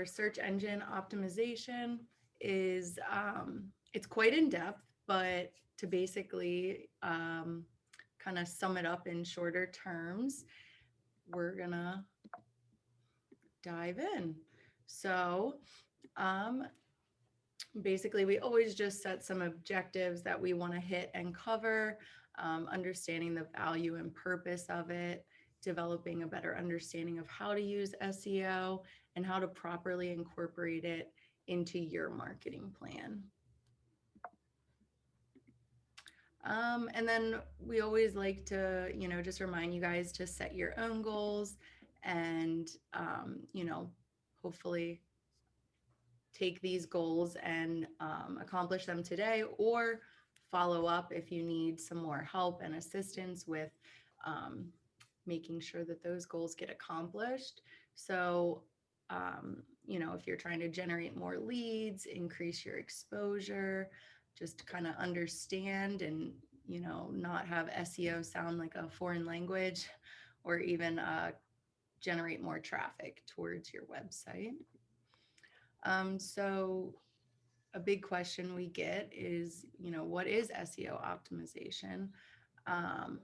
search engine optimization is it's quite in depth, but to basically kind of sum it up in shorter terms, we're gonna dive in. So, um, basically, we always just set some objectives that we want to hit and cover, understanding the value and purpose of it, developing a better understanding of how to use SEO and how to properly incorporate it into your marketing plan. And then we always like to, just remind you guys to set your own goals and, hopefully take these goals and accomplish them today, or follow up if you need some more help and assistance with um, making sure that those goals get accomplished. So, if you're trying to generate more leads, increase your exposure, just kind of understand and, not have SEO sound like a foreign language, or even generate more traffic towards your website. So a big question we get is, what is SEO optimization? Um,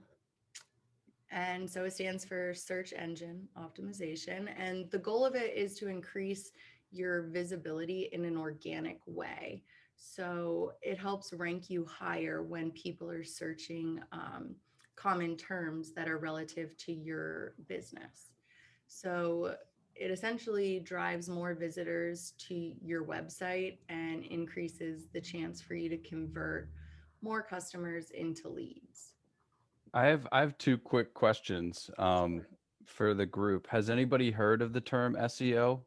and so it stands for search engine optimization. And the goal of it is to increase your visibility in an organic way. So it helps rank you higher when people are searching common terms that are relative to your business. So it essentially drives more visitors to your website and increases the chance for you to convert more customers into leads. I have two quick questions Sure. for the group. Has anybody heard of the term SEO?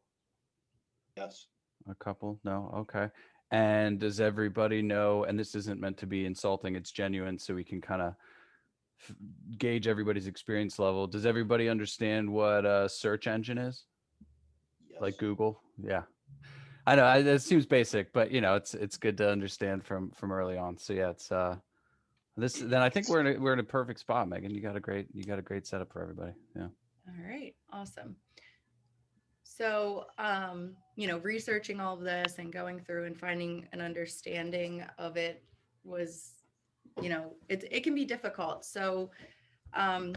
Yes. A couple? No? Okay. And does everybody know, and this isn't meant to be insulting, it's genuine, so we can kind of gauge everybody's experience level. Does everybody understand what a search engine is? Like Yes. Google? Yeah. I know it seems basic, but it's good to understand from early on. So yeah, it's this then I think we're in a perfect spot, Megan. You got a great setup for everybody. Yeah. All right, awesome. So, researching all of this and going through and finding an understanding of it was, it can be difficult. So, um,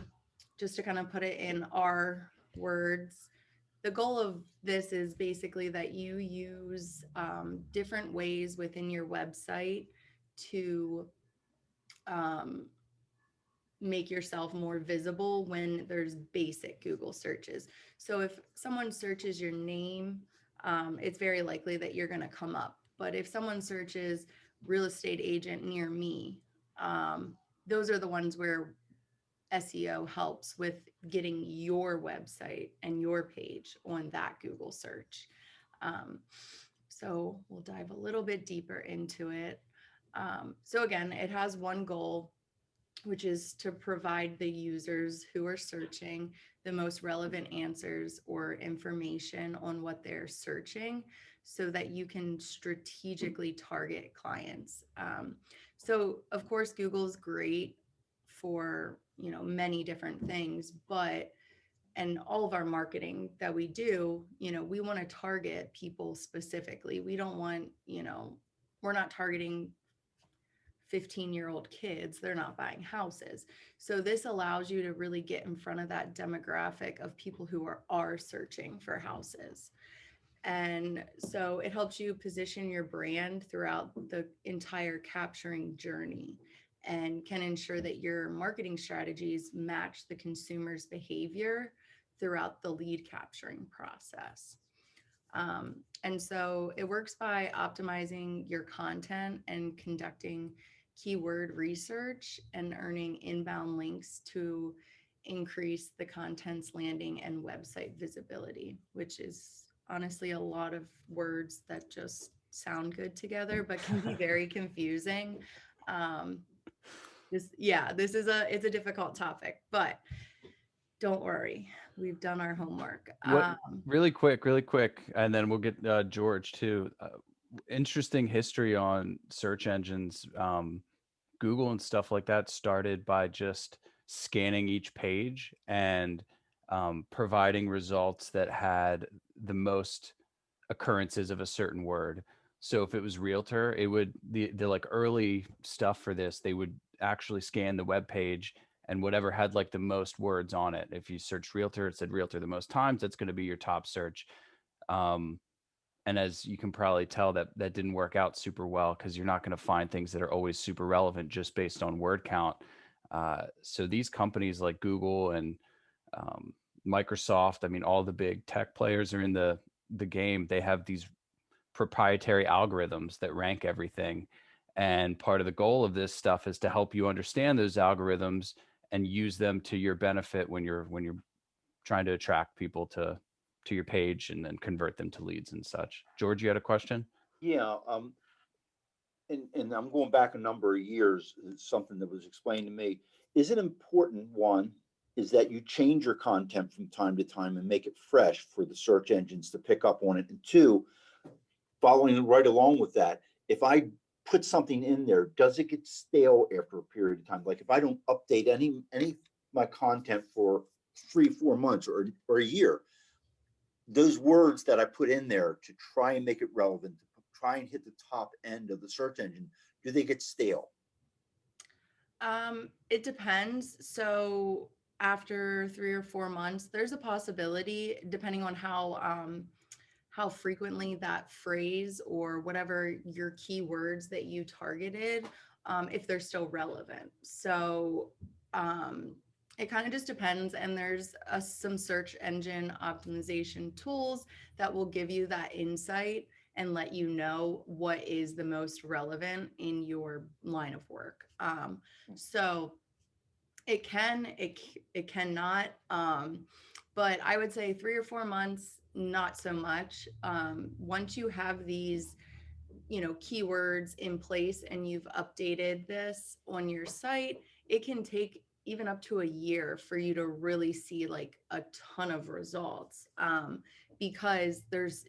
just to kind of put it in our words, the goal of this is basically that you use different ways within your website to um, make yourself more visible when there's basic Google searches. So if someone searches your name, it's very likely that you're going to come up. But if someone searches real estate agent near me, those are the ones where SEO helps with getting your website and your page on that Google search. Um, so we'll dive a little bit deeper into it. So again, it has one goal, which is to provide the users who are searching the most relevant answers or information on what they're searching, so that you can strategically target clients. So of course, Google's great for, many different things, but and all of our marketing that we do, we want to target people specifically. We don't want, we're not targeting 15-year-old kids. They're not buying houses. So this allows you to really get in front of that demographic of people who are searching for houses. And so it helps you position your brand throughout the entire capturing journey, and can ensure that your marketing strategies match the consumer's behavior throughout the lead capturing process. And so it works by optimizing your content and conducting keyword research and earning inbound links to increase the content's landing and website visibility, which is honestly a lot of words that just sound good together, but can be very confusing. Um, this is it's a difficult topic, but don't worry, we've done our homework. What really quick, and then we'll get George too. Interesting history on search engines. Google and stuff like that started by just scanning each page and providing results that had the most occurrences of a certain word. So if it was realtor, it would the like early stuff for this, they would actually scan the web page and whatever had like the most words on it. If you search realtor, it said realtor the most times, that's going to be your top search. Um, and as you can probably tell, that didn't work out super well because you're not going to find things that are always super relevant just based on word count. So these companies like Google and um, Microsoft, I mean, all the big tech players are in the game. They have these proprietary algorithms that rank everything. And part of the goal of this stuff is to help you understand those algorithms and use them to your benefit when you're trying to attract people to your page and then convert them to leads and such. George, you had a question? Yeah, and I'm going back a number of years. It's something that was explained to me. Is it important? One is that you change your content from time to time and make it fresh for the search engines to pick up on it. And two, following right along with that, if I put something in there, does it get stale after a period of time? Like if I don't update any my content for 3 4 months or a year, those words that I put in there to try and make it relevant, to try and hit the top end of the search engine, do they get stale? It depends. So after 3 or 4 months, there's a possibility, depending on how frequently that phrase or whatever your keywords that you targeted, if they're still relevant. So um, it kind of just depends. And there's some search engine optimization tools that will give you that insight and let you know what is the most relevant in your line of work. So it cannot, but I would say 3 or 4 months, not so much. Once you have these, keywords in place and you've updated this on your site, it can take even up to a year for you to really see like a ton of results, because there's,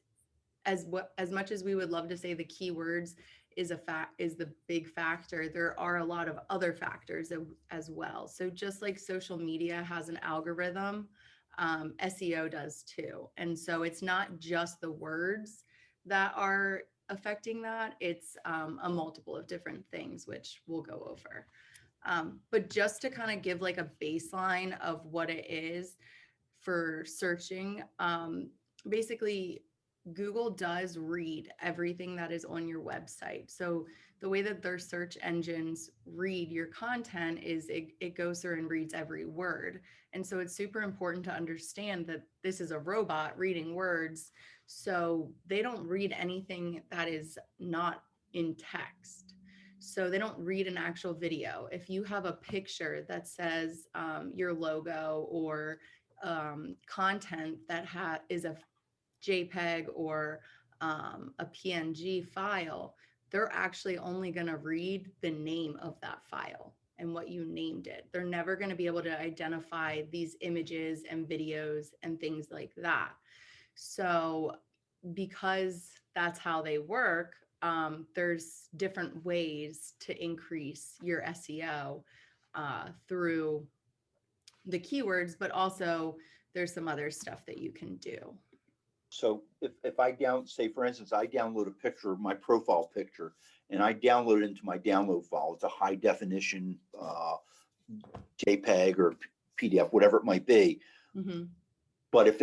as much as we would love to say the keywords is the big factor, there are a lot of other factors as well. So just like social media has an algorithm, SEO does too. And so it's not just the words that are affecting that, it's a multiple of different things, which we'll go over. But just to kind of give like a baseline of what it is for searching, basically Google does read everything that is on your website. So the way that their search engines read your content is it goes through and reads every word. And so it's super important to understand that this is a robot reading words. So they don't read anything that is not in text. So they don't read an actual video. If you have a picture that says your logo, or content that is a JPEG or a PNG file, they're actually only going to read the name of that file and what you named it. They're never going to be able to identify these images and videos and things like that. So, because that's how they work, there's different ways to increase your SEO through the keywords, but also there's some other stuff that you can do. So if I say for instance, I download a picture of my profile picture and I download it into my download file. It's a high definition JPEG or PDF, whatever it might be. Mm-hmm. But if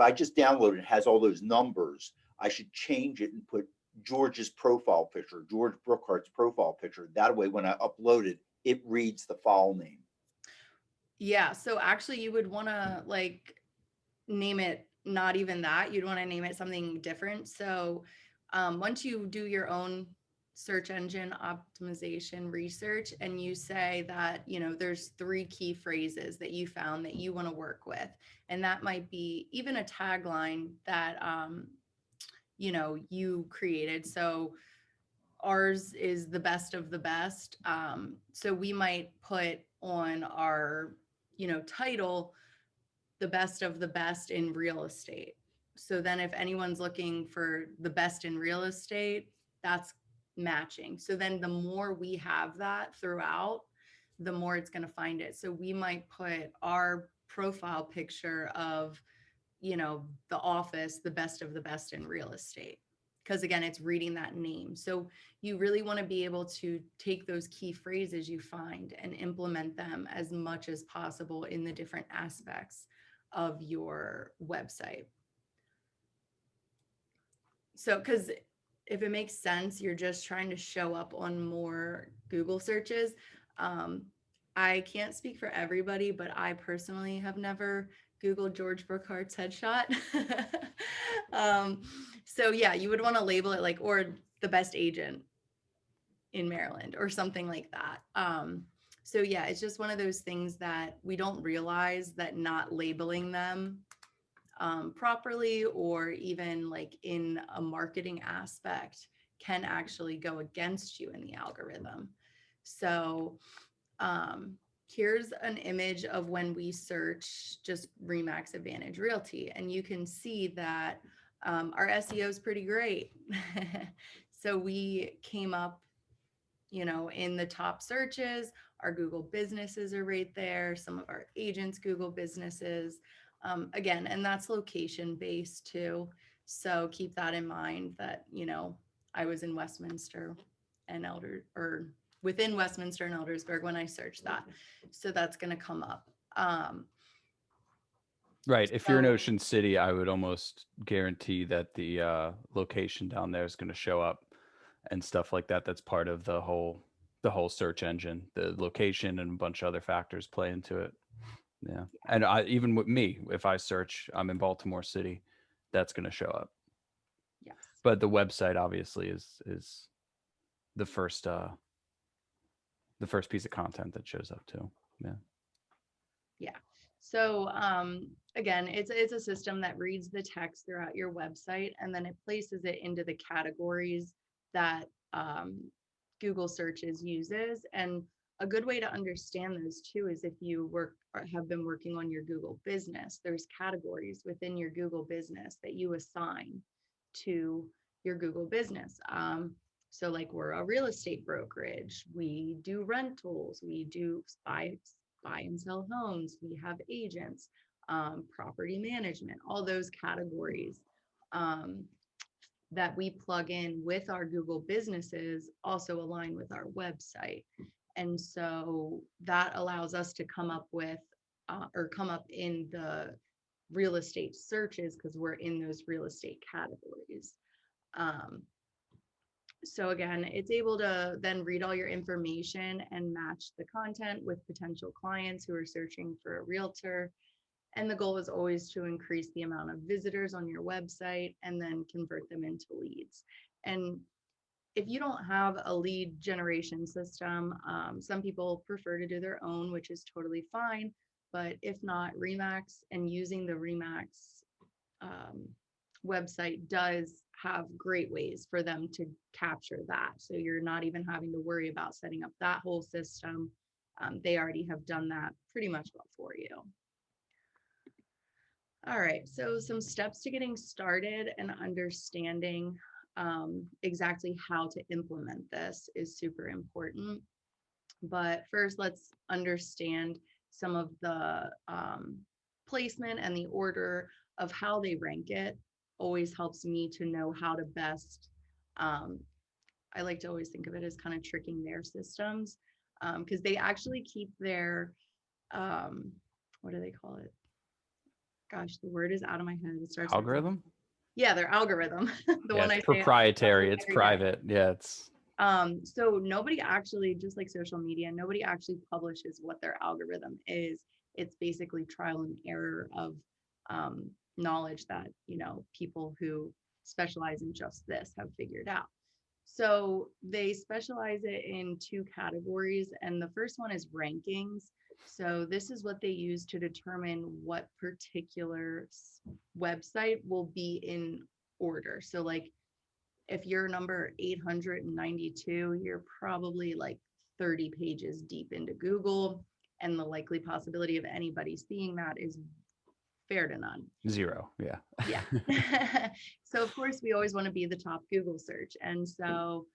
I just download it, it has all those numbers, I should change it and put George's profile picture, George Brookhart's profile picture. That way, when I upload it, it reads the file name. Yeah. So actually, you would want to like name it not even that. You'd want to name it something different. So once you do your own search engine optimization research and you say that, there's 3 key phrases that you found that you want to work with, and that might be even a tagline that, you created. So ours is the best of the best. So we might put on our, title, the best of the best in real estate. So then if anyone's looking for the best in real estate, that's matching. So then the more we have that throughout, the more it's going to find it. So we might put our profile picture of the office, the best of the best in real estate. Because again, it's reading that name. So you really want to be able to take those key phrases you find and implement them as much as possible in the different aspects of your website. So, because if it makes sense, you're just trying to show up on more Google searches. I can't speak for everybody, but I personally have never Googled George Burkhart's headshot. So yeah, you would want to label it like, or the best agent in Maryland or something like that. So yeah, it's just one of those things that we don't realize that not labeling them properly, or even like in a marketing aspect, can actually go against you in the algorithm. So here's an image of when we search just Remax Advantage Realty, and you can see that our SEO is pretty great. So we came up, in the top searches. Our Google businesses are right there. Some of our agents' Google businesses. Again, and that's location based too. So keep that in mind that, I was in Westminster and or within Westminster and Eldersburg when I searched that. So that's going to come up. Right. If you're in So- Ocean City, I would almost guarantee that the location down there is going to show up and stuff like that. That's part of the whole search engine. The location and a bunch of other factors play into it. Yeah. And even with me, if I search, I'm in Baltimore City, that's going to show up. Yes. But the website obviously is the first piece of content that shows up too. Yeah. Yeah. So again, it's a system that reads the text throughout your website, and then it places it into the categories that Google searches uses. And a good way to understand those too is if you have been working on your Google business, there's categories within your Google business that you assign to your Google business. So like we're a real estate brokerage, we do rentals, we do buy and sell homes, we have agents, property management, all those categories that we plug in with our Google businesses also align with our website. And so that allows us to come up with or come up in the real estate searches because we're in those real estate categories. So again, it's able to then read all your information and match the content with potential clients who are searching for a realtor. And the goal is always to increase the amount of visitors on your website and then convert them into leads. And if you don't have a lead generation system, some people prefer to do their own, which is totally fine. But if not, Remax and using the Remax website does have great ways for them to capture that. So you're not even having to worry about setting up that whole system. They already have done that pretty much well for you. All right, so some steps to getting started and understanding exactly how to implement this is super important. But first, let's understand some of the placement and the order of how they rank it. Always helps me to know how to best, I like to always think of it as kind of tricking their systems, because they actually keep their, what do they call it? Gosh, the word is out of my head. It starts with- Algorithm? yeah, their algorithm. The Yeah, one I it's say proprietary. It's every day. private. Yeah, it's So nobody actually, just like social media, nobody actually publishes what their algorithm is. It's basically trial and error of knowledge that, people who specialize in just this have figured out. So they specialize it in two categories, and the first one is rankings. So this is what they use to determine what particular website will be in order. So like if you're number 892, you're probably like 30 pages deep into Google, and the likely possibility of anybody seeing that is fair to none. 0. Yeah. Yeah. So of course we always want to be the top Google search. And so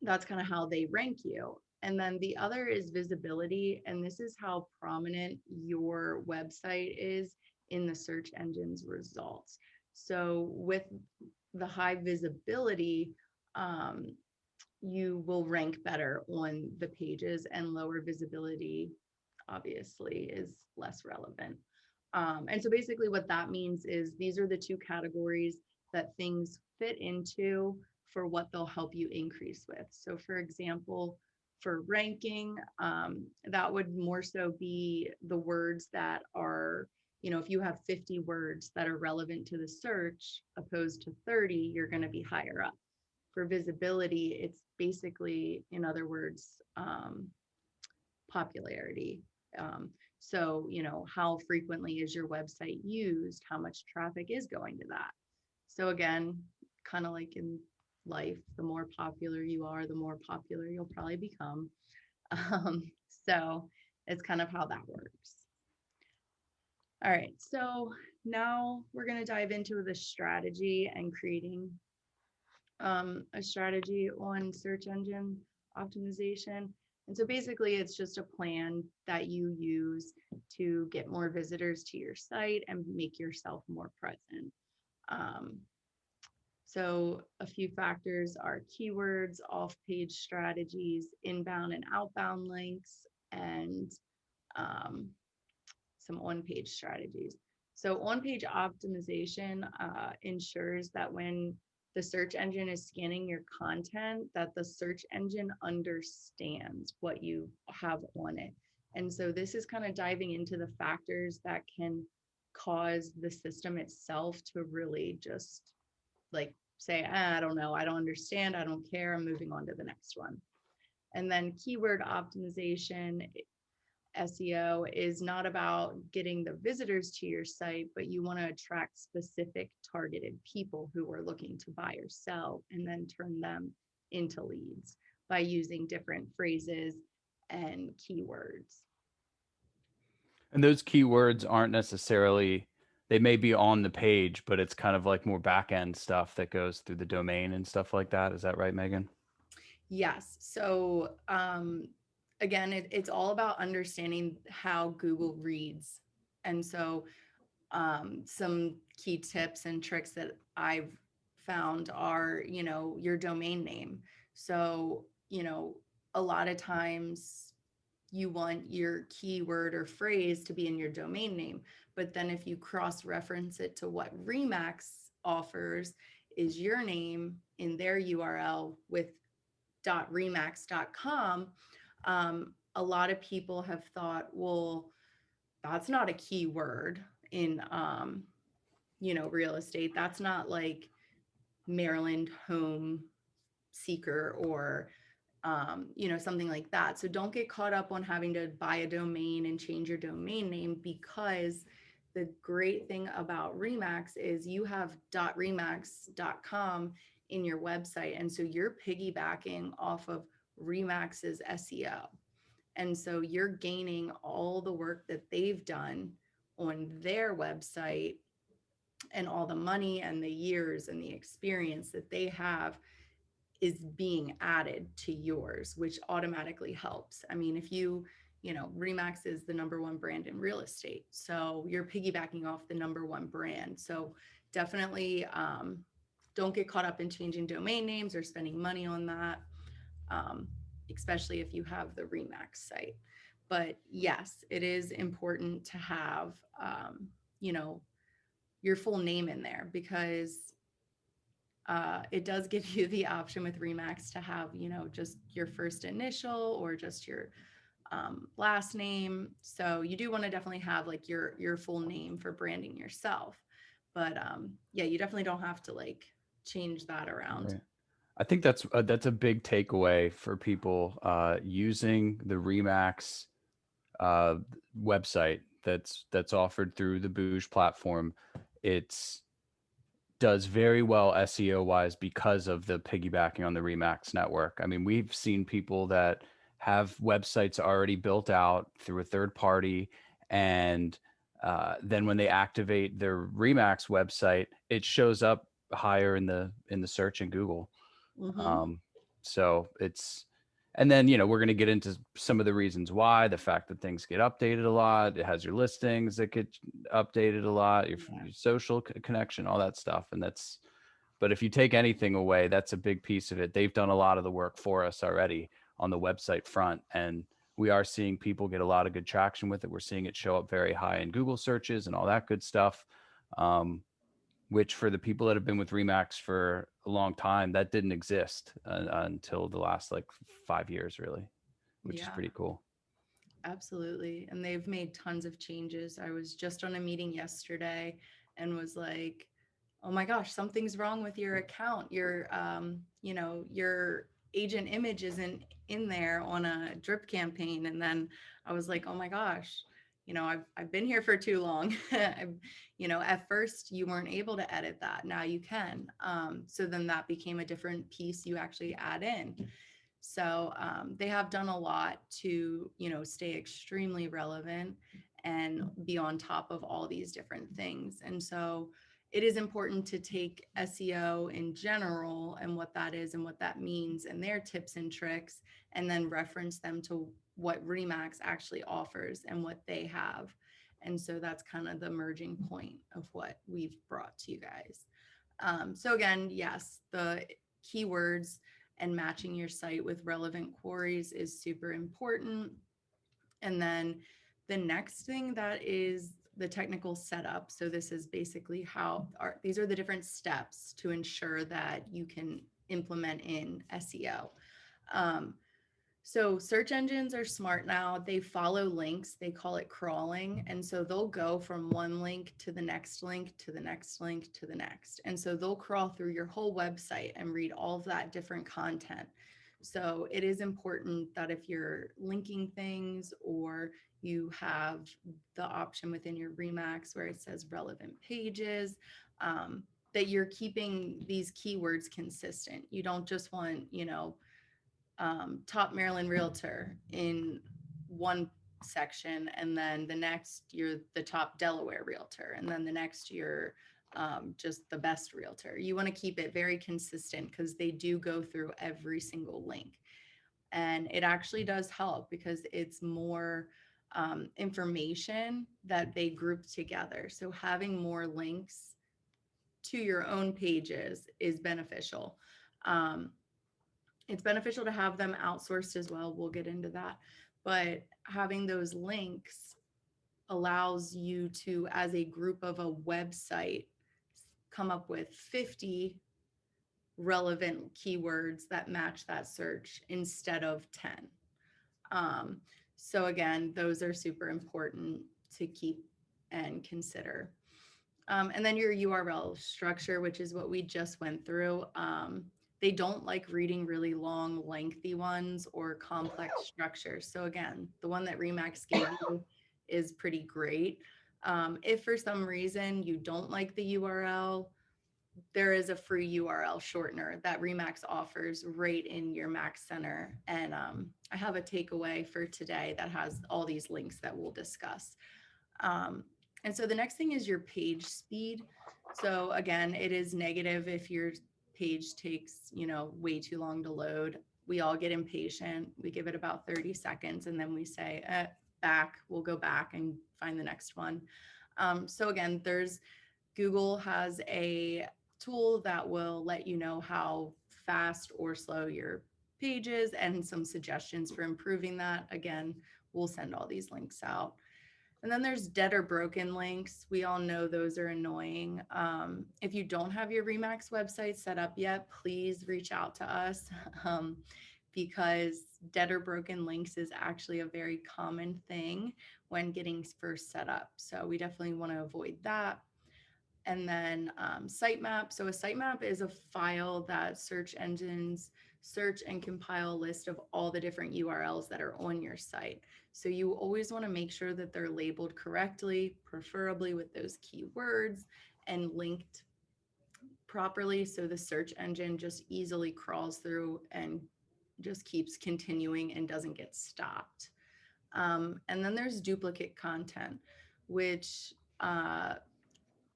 that's kind of how they rank you. And then the other is visibility. And this is how prominent your website is in the search engine's results. So with the high visibility, you will rank better on the pages, and lower visibility obviously is less relevant. And so basically what that means is these are the two categories that things fit into for what they'll help you increase with. So for example, for ranking, that would more so be the words that are, if you have 50 words that are relevant to the search opposed to 30, you're going to be higher up. For visibility, it's basically, in other words, popularity. So, how frequently is your website used? How much traffic is going to that? So again, kind of like in life, the more popular you are, the more popular you'll probably become. So it's kind of how that works. All right, so now we're going to dive into the strategy and creating a strategy on search engine optimization. And so basically, it's just a plan that you use to get more visitors to your site and make yourself more present. So a few factors are keywords, off-page strategies, inbound and outbound links, and some on-page strategies. So on-page optimization ensures that when the search engine is scanning your content, that the search engine understands what you have on it. And so this is kind of diving into the factors that can cause the system itself to really just like say, I don't know, I don't understand, I don't care, I'm moving on to the next one. And then keyword optimization, SEO, is not about getting the visitors to your site, but you want to attract specific targeted people who are looking to buy or sell, and then turn them into leads by using different phrases and keywords. And those keywords aren't necessarily, they may be on the page, but it's kind of like more back end stuff that goes through the domain and stuff like that. Is that right, Megan? Yes. So again, it's all about understanding how Google reads. And so some key tips and tricks that I've found are, your domain name. So, a lot of times you want your keyword or phrase to be in your domain name. But then if you cross-reference it to what Remax offers, is your name in their URL with .remax.com, a lot of people have thought, well, that's not a keyword in real estate. That's not like Maryland home seeker or something like that. So don't get caught up on having to buy a domain and change your domain name, because the great thing about Remax is you have .remax.com in your website. And so you're piggybacking off of Remax's SEO. And so you're gaining all the work that they've done on their website and all the money and the years and the experience that they have is being added to yours, which automatically helps. I mean, if Remax is the #1 brand in real estate. So you're piggybacking off the #1 brand. So definitely don't get caught up in changing domain names or spending money on that, especially if you have the Remax site. But yes, it is important to have, your full name in there, because it does give you the option with Remax to have, just your first initial or just your last name. So you do want to definitely have like your full name for branding yourself. But yeah, you definitely don't have to like change that around. Right. I think that's a big takeaway for people using the Remax website that's offered through the Boosh platform. It's does very well SEO wise because of the piggybacking on the Remax network. I mean, we've seen people that have websites already built out through a third party, and then when they activate their Remax website, it shows up higher in the search in Google. Mm-hmm. So it's And then, we're going to get into some of the reasons why, the fact that things get updated a lot. It has your listings that get updated a lot, your social connection, all that stuff. And but if you take anything away, that's a big piece of it. They've done a lot of the work for us already on the website front. And we are seeing people get a lot of good traction with it. We're seeing it show up very high in Google searches and all that good stuff. Which for the people that have been with Remax for a long time, that didn't exist until the last like 5 years, really, which is Yeah, pretty cool. absolutely. And they've made tons of changes. I was just on a meeting yesterday and was like, oh my gosh, something's wrong with your account. Your agent image isn't in there on a drip campaign. And then I was like, oh my gosh, I've been here for too long. At first you weren't able to edit that. Now you can. So then that became a different piece you actually add in. So they have done a lot to, stay extremely relevant and be on top of all these different things. And so it is important to take SEO in general and what that is and what that means and their tips and tricks, and then reference them to what Remax actually offers and what they have. And so that's kind of the merging point of what we've brought to you guys. So again, yes, the keywords and matching your site with relevant queries is super important. And then the next thing that is the technical setup. So this is basically these are the different steps to ensure that you can implement in SEO. So search engines are smart now. They follow links. They call it crawling. And so they'll go from one link to the next link to the next link to the next. And so they'll crawl through your whole website and read all of that different content. So it is important that if you're linking things or you have the option within your Remax where it says relevant pages, that you're keeping these keywords consistent. You don't just want, top Maryland realtor in one section, and then the next you're the top Delaware realtor, and then the next you're just the best realtor. You want to keep it very consistent because they do go through every single link. And it actually does help because it's more information that they group together. So having more links to your own pages is beneficial. It's beneficial to have them outsourced as well. We'll get into that. But having those links allows you to, as a group of a website, come up with 50 relevant keywords that match that search instead of 10. So again, those are super important to keep and consider. And then your URL structure, which is what we just went through. They don't like reading really long, lengthy ones or complex structures. So again, the one that Remax gave you is pretty great. If for some reason you don't like the URL, there is a free URL shortener that Remax offers right in your Max Center. And I have a takeaway for today that has all these links that we'll discuss. And so the next thing is your page speed. So again, it is negative if your page takes, way too long to load. We all get impatient. We give it about 30 seconds and then we say, back, we'll go back and find the next one. So again, Google has a tool that will let you know how fast or slow your page is and some suggestions for improving that. Again, we'll send all these links out. And then there's dead or broken links. We all know those are annoying. If you don't have your Remax website set up yet, please reach out to us because dead or broken links is actually a very common thing when getting first set up. So we definitely want to avoid that. And then sitemap. So a sitemap is a file that search engines search and compile a list of all the different URLs that are on your site. So you always want to make sure that they're labeled correctly, preferably with those keywords, and linked properly so the search engine just easily crawls through and just keeps continuing and doesn't get stopped. And then there's duplicate content, which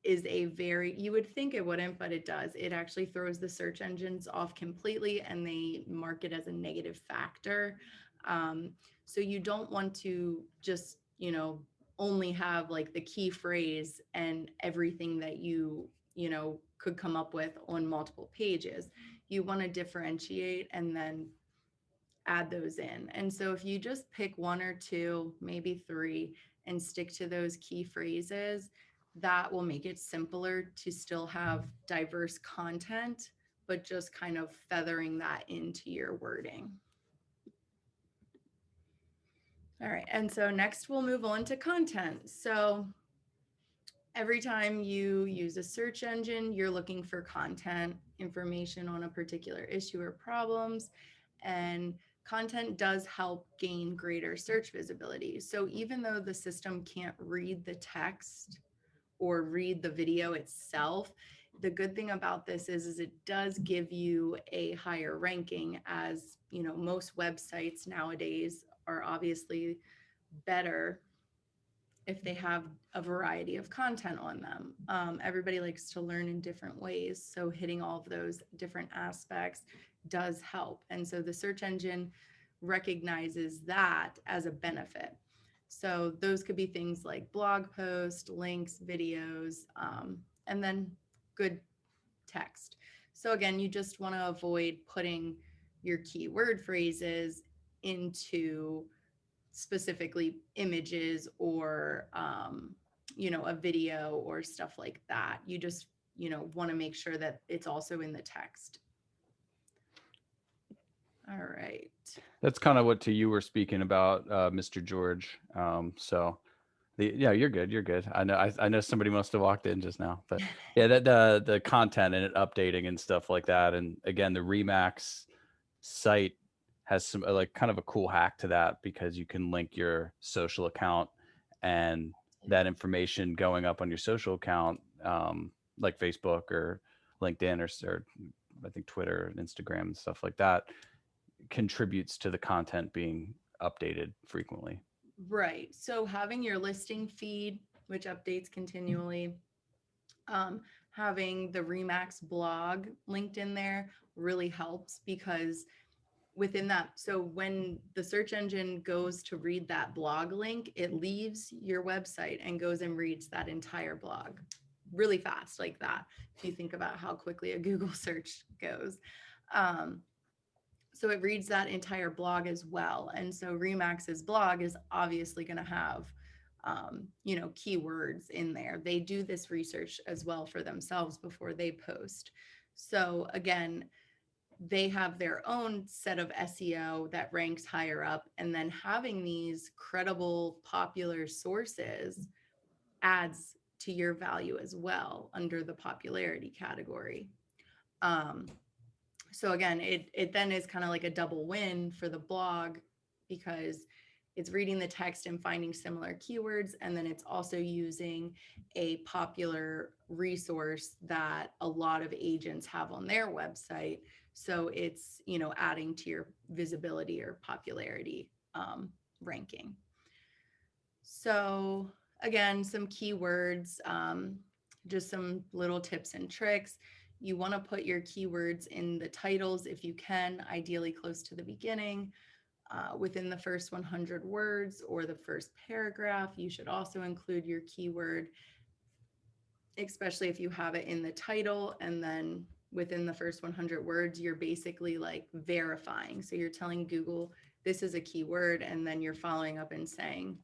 is a very, you would think it wouldn't, but it does. It actually throws the search engines off completely, and they mark it as a negative factor. So you don't want to just, only have like the key phrase and everything that you could come up with on multiple pages. You want to differentiate and then add those in. And so if you just pick one or two, maybe three, and stick to those key phrases, that will make it simpler to still have diverse content, but just kind of feathering that into your wording. All right. And so next we'll move on to content. So every time you use a search engine, you're looking for content, information on a particular issue or problems, and content does help gain greater search visibility. So even though the system can't read the text or read the video itself, the good thing about this is it does give you a higher ranking, as most websites nowadays are obviously better if they have a variety of content on them. Everybody likes to learn in different ways, so hitting all of those different aspects does help. And so the search engine recognizes that as a benefit. So those could be things like blog posts, links, videos, and then good text. So again, you just want to avoid putting your keyword phrases into specifically images or a video or stuff like that. You just want to make sure that it's also in the text. All right. That's kind of what you were speaking about, Mr. George. Yeah, you're good. You're good. I know somebody must have walked in just now, but yeah, that the content and it updating and stuff like that. And again, the Remax site has some like kind of a cool hack to that, because you can link your social account, and that information going up on your social account, like Facebook or LinkedIn or I think Twitter and Instagram and stuff like that, contributes to the content being updated frequently. Right. So having your listing feed, which updates continually, having the Remax blog linked in there really helps, because within that, so when the search engine goes to read that blog link, it leaves your website and goes and reads that entire blog really fast, like that, if you think about how quickly a Google search goes. So it reads that entire blog as well. And so Remax's blog is obviously going to have keywords in there. They do this research as well for themselves before they post. So again, they have their own set of SEO that ranks higher up, and then having these credible, popular sources adds to your value as well under the popularity category. So again, it then is kind of like a double win for the blog, because it's reading the text and finding similar keywords, and then it's also using a popular resource that a lot of agents have on their website. So it's, adding to your visibility or popularity ranking. So again, some keywords, just some little tips and tricks. You want to put your keywords in the titles if you can, ideally close to the beginning. Within the first 100 words or the first paragraph, you should also include your keyword, especially if you have it in the title. And then within the first 100 words, you're basically like verifying. So you're telling Google, this is a keyword, and then you're following up and saying,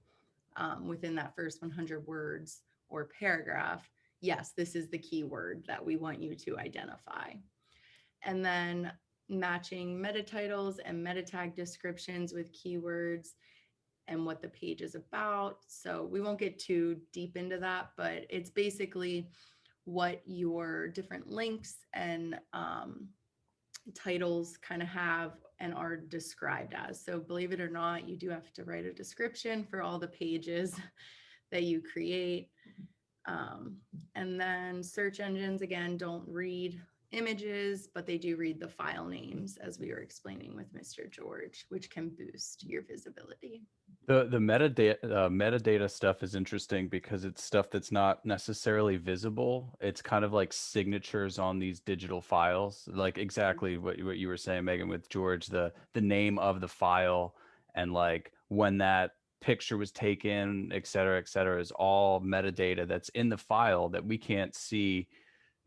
within that first 100 words or paragraph, yes, this is the keyword that we want you to identify. And then matching meta titles and meta tag descriptions with keywords and what the page is about. So we won't get too deep into that, but it's basically what your different links and titles kind of have and are described as. So believe it or not, you do have to write a description for all the pages that you create. And then search engines, again, don't read images, but they do read the file names, as we were explaining with Mr. George, which can boost your visibility. The metadata stuff is interesting because it's stuff that's not necessarily visible. It's kind of like signatures on these digital files, like exactly what you were saying, Megan, with George, the name of the file and like when that picture was taken, et cetera, is all metadata that's in the file that we can't see,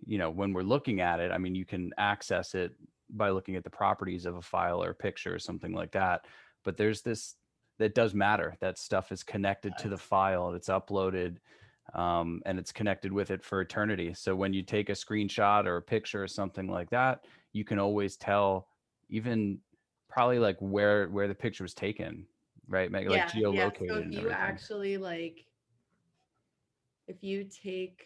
when we're looking at it. I mean, you can access it by looking at the properties of a file or a picture or something like that. But there's this that does matter. That stuff is connected to the file and it's uploaded, and it's connected with it for eternity. So when you take a screenshot or a picture or something like that, you can always tell, even probably like where the picture was taken, right? Like Yeah, yeah. So geolocated if and you everything. actually like, if you take,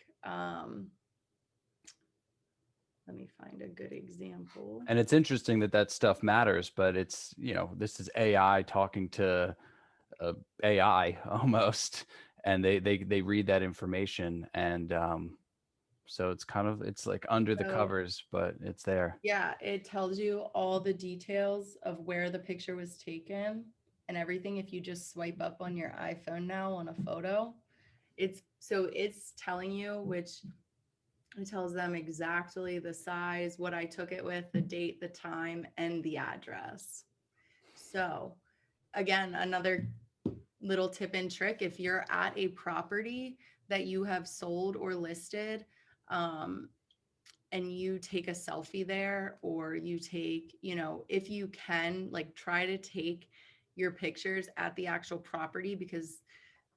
let me find a good example. And it's interesting that that stuff matters, but it's, this is AI talking to AI almost, and they read that information, and so it's like under the So covers, but it's there. yeah, it tells you all the details of where the picture was taken and everything. If you just swipe up on your iPhone now on a photo, it's telling you, which it tells them exactly the size, what I took it with, the date, the time, and the address. So again, another little tip and trick, if you're at a property that you have sold or listed, and you take a selfie there, or you take, if you can, like, try to take your pictures at the actual property, because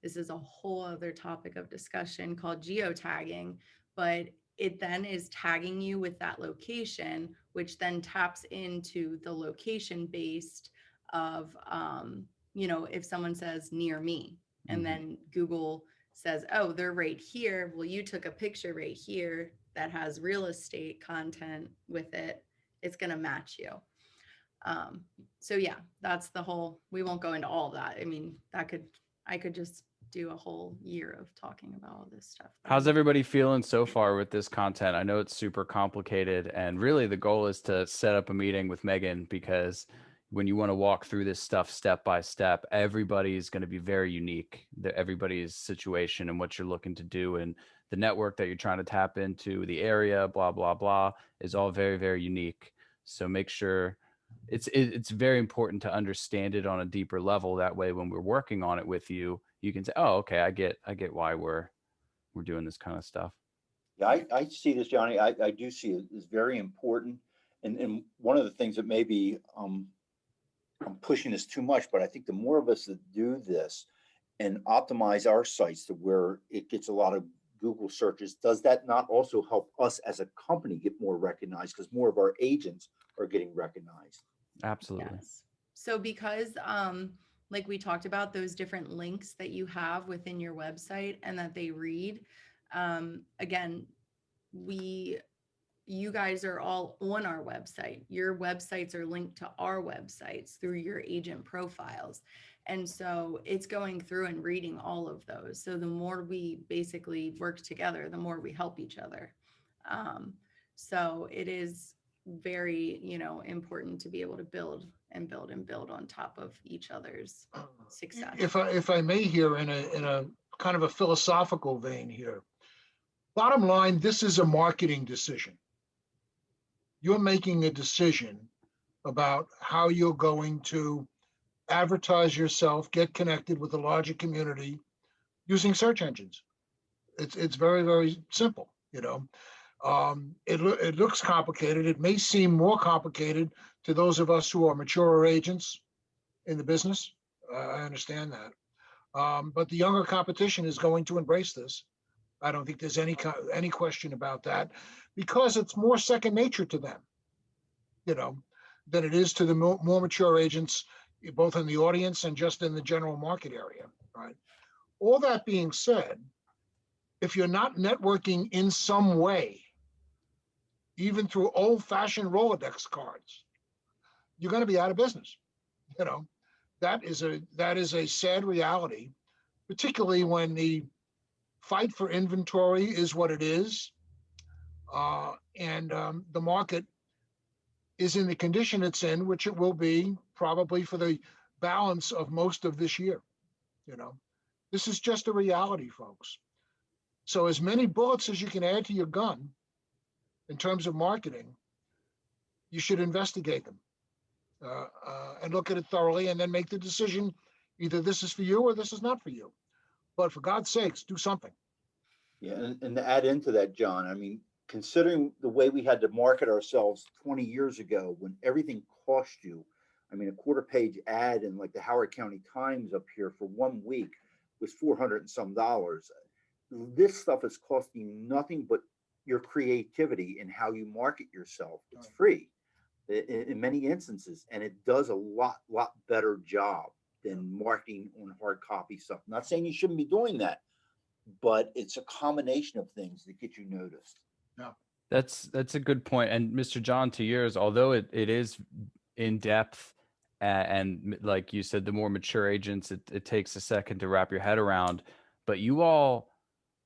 this is a whole other topic of discussion called geotagging, but it then is tagging you with that location, which then taps into the location based of, if someone says near me, and then Google says, oh, they're right here. Well, you took a picture right here that has real estate content with it. It's going to match you. So yeah, that's the whole, we won't go into all of that. I mean, I could just do a whole year of talking about all this stuff. How's everybody feeling so far with this content? I know it's super complicated, and really the goal is to set up a meeting with Megan, because when you want to walk through this stuff step by step, everybody's going to be very unique. Everybody's situation and what you're looking to do, and the network that you're trying to tap into, the area, blah, blah, blah, is all very, very unique. So make sure it's very important to understand it on a deeper level. That way, when we're working on it with you, you can say, oh, okay, I get why we're doing this kind of stuff. Yeah, I see this, Johnny. I do see it as very important. And one of the things that maybe I'm pushing this too much, but I think the more of us that do this and optimize our sites to where it gets a lot of Google searches, does that not also help us as a company get more recognized, because more of our agents are getting recognized? Absolutely. Yes. So because like we talked about, those different links that you have within your website and that they read, again, you guys are all on our website. Your websites are linked to our websites through your agent profiles. And so it's going through and reading all of those. So the more we basically work together, the more we help each other. So it is very, important to be able to build and build and build on top of each other's success. If I may here, in a kind of a philosophical vein here, bottom line, this is a marketing decision. You're making a decision about how you're going to advertise yourself, get connected with a larger community using search engines. It's very, very simple, It looks complicated. It may seem more complicated to those of us who are mature agents in the business. I understand that. But the younger competition is going to embrace this. I don't think there's any question about that, because it's more second nature to them, than it is to the more mature agents, both in the audience and just in the general market area, right? All that being said, if you're not networking in some way, even through old-fashioned Rolodex cards, you're going to be out of business. That is a sad reality, particularly when the fight for inventory is what it is, and the market is in the condition it's in, which it will be probably for the balance of most of this year. you know. This is just a reality, folks. So as many bullets as you can add to your gun in terms of marketing, you should investigate them and look at it thoroughly and then make the decision, either this is for you or this is not for you. But for God's sakes, do something. Yeah, and to add into that, John, I mean, considering the way we had to market ourselves 20 years ago when everything cost you, I mean, a quarter page ad in like the Howard County Times up here for 1 week was 400 and some dollars. This stuff is costing nothing but your creativity and how you market yourself. It's free in many instances, and it does a lot better job than marketing on hard copy stuff. I'm not saying you shouldn't be doing that, but it's a combination of things that get you noticed. Yeah. That's a good point. And Mr. John, to yours, although it is in depth and like you said, the more mature agents, it takes a second to wrap your head around, but you all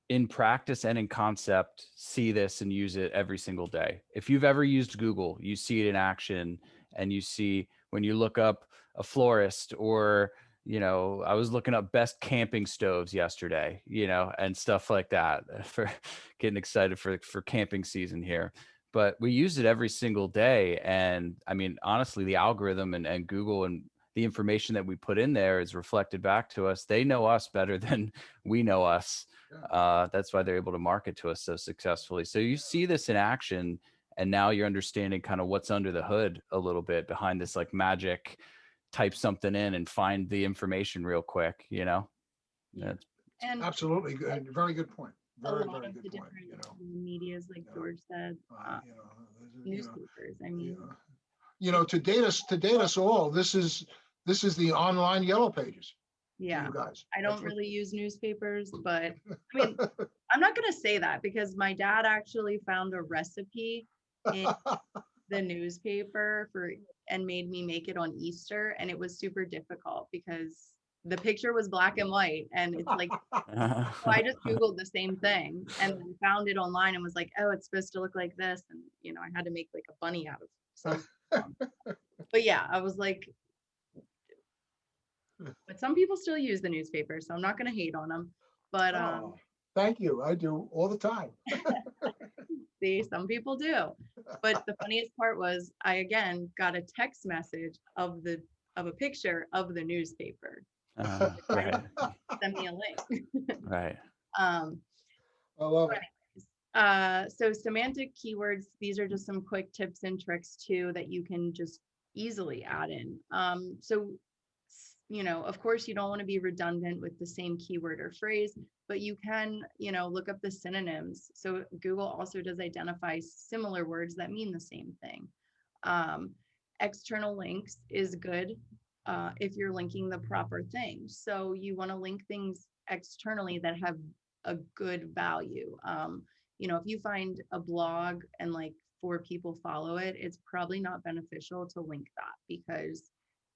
in practice and in concept see this and use it every single day. If you've ever used Google, you see it in action, and you see when you look up a florist, or I was looking up best camping stoves yesterday, and stuff like that, for getting excited for camping season here. But we use it every single day. And I mean, honestly, the algorithm and Google and the information that we put in there is reflected back to us. They know us better than we know us. That's why they're able to market to us so successfully. So you see this in action, and now you're understanding kind of what's under the hood a little bit behind this, like magic, type something in and find the information real quick, That's And Absolutely good. Very good point. a Very, lot very of the good point. different medias, like Yeah. George said, newspapers. I mean, To date us all, this is the online yellow pages. yeah. You guys. I don't really use newspapers, but I mean, I'm not going to say that because my dad actually found a recipe in the newspaper and made me make it on Easter, and it was super difficult because the picture was black and white, and it's like, so I just Googled the same thing and then found it online and was like, oh, it's supposed to look like this, and I had to make like a bunny out of something. But yeah, I was like, but some people still use the newspaper, so I'm not going to hate on them. But thank you. I do all the time. see, some people do. But the funniest part was I again got a text message of a picture of the newspaper. right. Send me a link. Right. I love it. So semantic keywords, these are just some quick tips and tricks too that you can just easily add in. So of course, you don't want to be redundant with the same keyword or phrase, but you can, look up the synonyms. So Google also does identify similar words that mean the same thing. External links is good if you're linking the proper thing. So you want to link things externally that have a good value. If you find a blog and like 4 people follow it, it's probably not beneficial to link that, because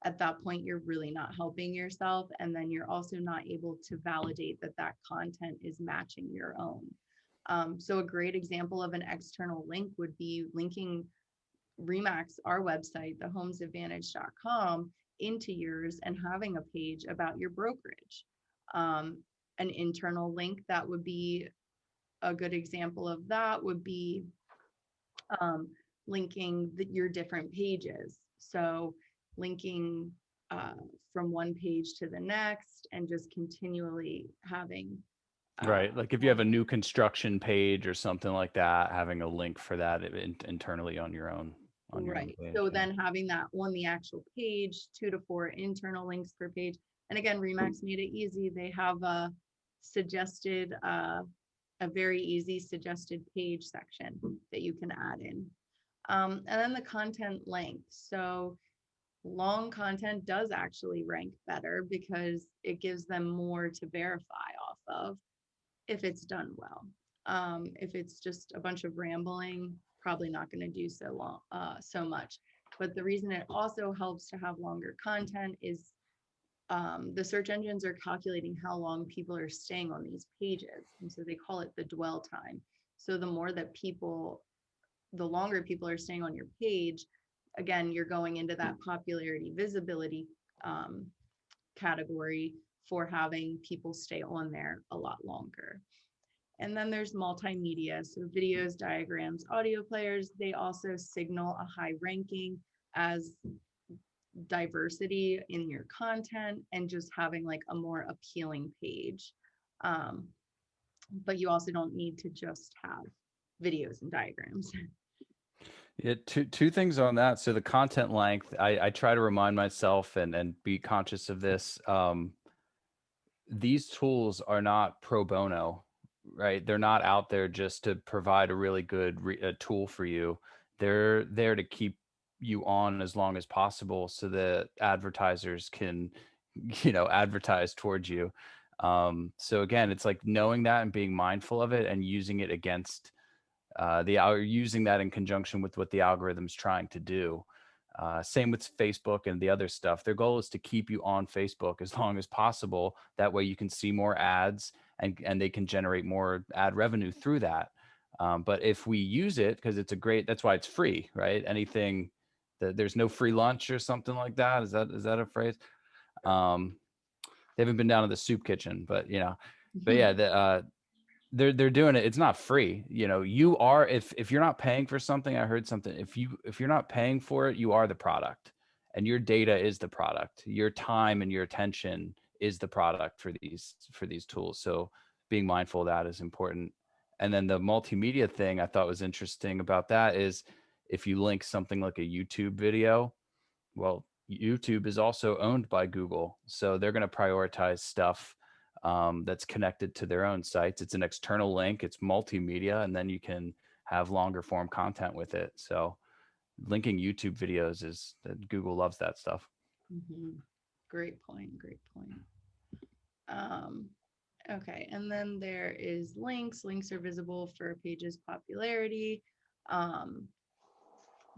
at that point you're really not helping yourself, and then you're also not able to validate that content is matching your own. So a great example of an external link would be linking Remax, our website, thehomesadvantage.com, into yours and having a page about your brokerage. An internal link that would be a good example of that would be linking your different pages. So linking from one page to the next and just continually having Right. Like if you have a new construction page or something like that, having a link for that internally on your own. Right. So then having that on the actual page, 2 to 4 internal links per page. And again, Remax made it easy. They have a very easy suggested page section that you can add in. And then the content length. So long content does actually rank better because it gives them more to verify off of if it's done well. If it's just a bunch of rambling, probably not going to do so much. But the reason it also helps to have longer content is the search engines are calculating how long people are staying on these pages. And so they call it the dwell time. So the longer people are staying on your page, again, you're going into that popularity visibility category for having people stay on there a lot longer. And then there's multimedia, so videos, diagrams, audio players. They also signal a high ranking as diversity in your content and just having like a more appealing page. Um, but you also don't need to just have videos and diagrams. Yeah, two things on that. So the content length, I try to remind myself and be conscious of this. These tools are not pro bono, right? They're not out there just to provide a really good tool for you. They're there to keep you on as long as possible so that advertisers can, advertise towards you. So again, it's like knowing that and being mindful of it and using it against using that in conjunction with what the algorithm's trying to do. Same with Facebook and the other stuff. Their goal is to keep you on Facebook as long as possible. That way you can see more ads and they can generate more ad revenue through that. But if we use it, because that's why it's free, right? Anything that there's no free lunch or something like that. Is that a phrase? They haven't been down to the soup kitchen, but yeah, they're doing it. It's not free. You are, if you're not paying for something, I heard something, if you're not paying for it, you are the product, and your data is the product. Your time and your attention is the product for these tools. So being mindful of that is important. And then the multimedia thing I thought was interesting about that is if you link something like a YouTube video, well, YouTube is also owned by Google, so they're going to prioritize stuff that's connected to their own sites. It's an external link, it's multimedia, and then you can have longer form content with it. So linking YouTube videos Google loves that stuff. Mm-hmm. Great point. Great point. Okay, and then there is links. Links are visible for a page's popularity.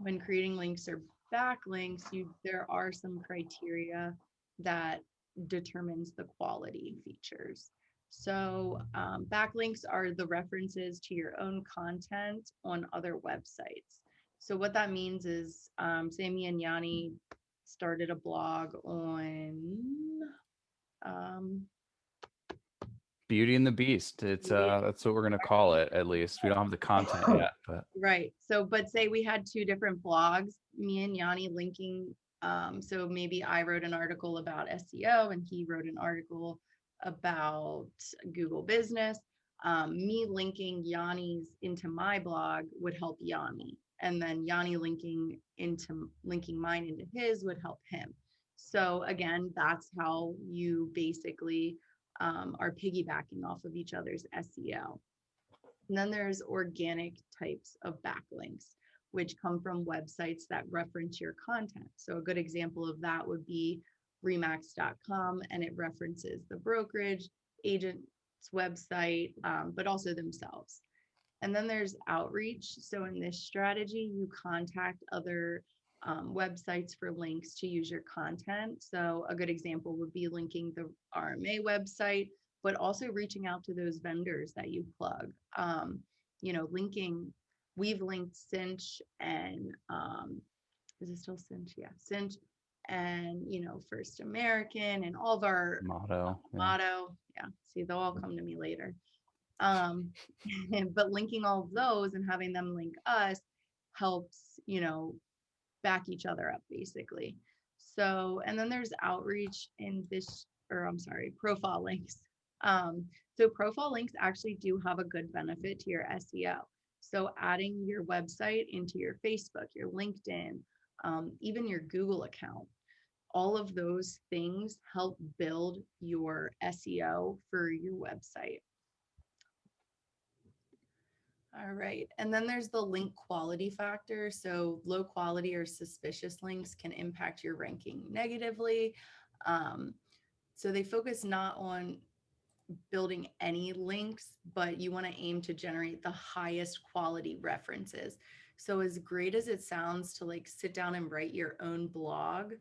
When creating links or backlinks, there are some criteria that determines the quality features. So backlinks are the references to your own content on other websites. So what that means is, Sammy and Yanni started a blog on Beauty and the Beast. It's that's what we're gonna call it, at least. We don't have the content yet, but right. So, but say we had two different blogs, me and Yanni linking. So maybe I wrote an article about SEO and he wrote an article about Google Business. Me linking Yanni's into my blog would help Yanni. And then Yanni linking mine into his would help him. So again, that's how you basically are piggybacking off of each other's SEO. And then there's organic types of backlinks, which come from websites that reference your content. So a good example of that would be remax.com, and it references the brokerage agent's website, but also themselves. And then there's outreach. So in this strategy, you contact other websites for links to use your content. So a good example would be linking the RMA website, but also reaching out to those vendors that you plug. We've linked Cinch and is it still Cinch? Yeah, Cinch and First American and all of our motto. motto. Yeah, see, they'll all come to me later. But linking all of those and having them link us helps, back each other up basically. So, and then there's outreach in this, or I'm sorry, profile links. So profile links actually do have a good benefit to your SEO. So adding your website into your Facebook, your LinkedIn, even your Google account, all of those things help build your SEO for your website. All right. And then there's the link quality factor. So low quality or suspicious links can impact your ranking negatively. So they focus not on building any links, but you want to aim to generate the highest quality references. So as great as it sounds to like sit down and write your own blog,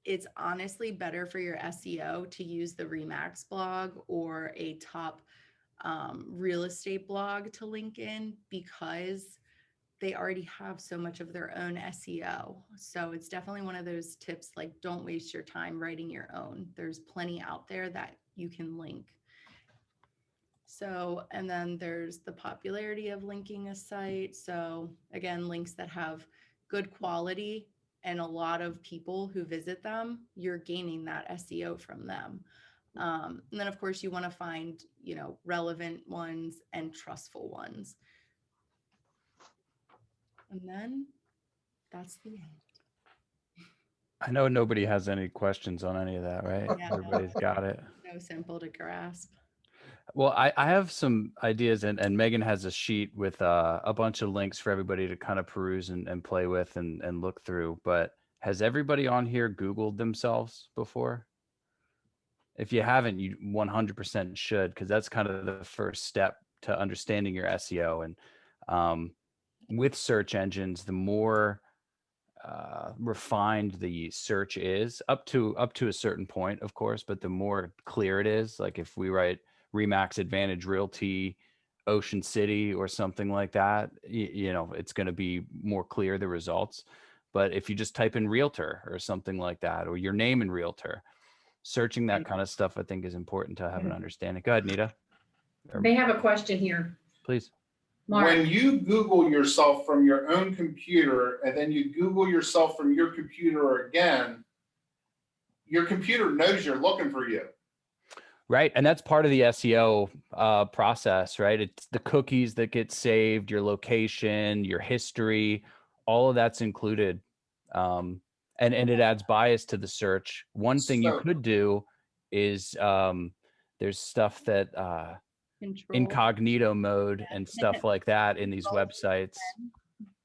it's honestly better for your SEO to use the Remax blog or a top real estate blog to link in, because they already have so much of their own SEO. So it's definitely one of those tips, like don't waste your time writing your own. There's plenty out there that you can link. So, and then there's the popularity of linking a site. So again, links that have good quality and a lot of people who visit them, you're gaining that SEO from them. And then of course you want to find, relevant ones and trustful ones. And then that's the end. I know nobody has any questions on any of that, right? Yeah. Everybody's got it. So simple to grasp. Well, I have some ideas, and Megan has a sheet with a bunch of links for everybody to kind of peruse and play with and look through. But has everybody on here Googled themselves before? If you haven't, you 100% should, because that's kind of the first step to understanding your SEO. And with search engines, the more refined the search is, up to a certain point, of course, but the more clear it is. Like if we write Remax Advantage Realty Ocean City or something like that, it's going to be more clear, the results. But if you just type in realtor or something like that, or your name in realtor, searching that kind of stuff, I think is important to have an understanding. Go ahead, Nita. They have a question here. Please. Mark, When you Google yourself from your own computer and then you Google yourself from your computer again, your computer knows you're looking for you. Right. And that's part of the SEO process, right? It's the cookies that get saved, your location, your history, all of that's included. And it adds bias to the search. One thing you could do is there's stuff that Control. incognito mode and stuff like that in these websites.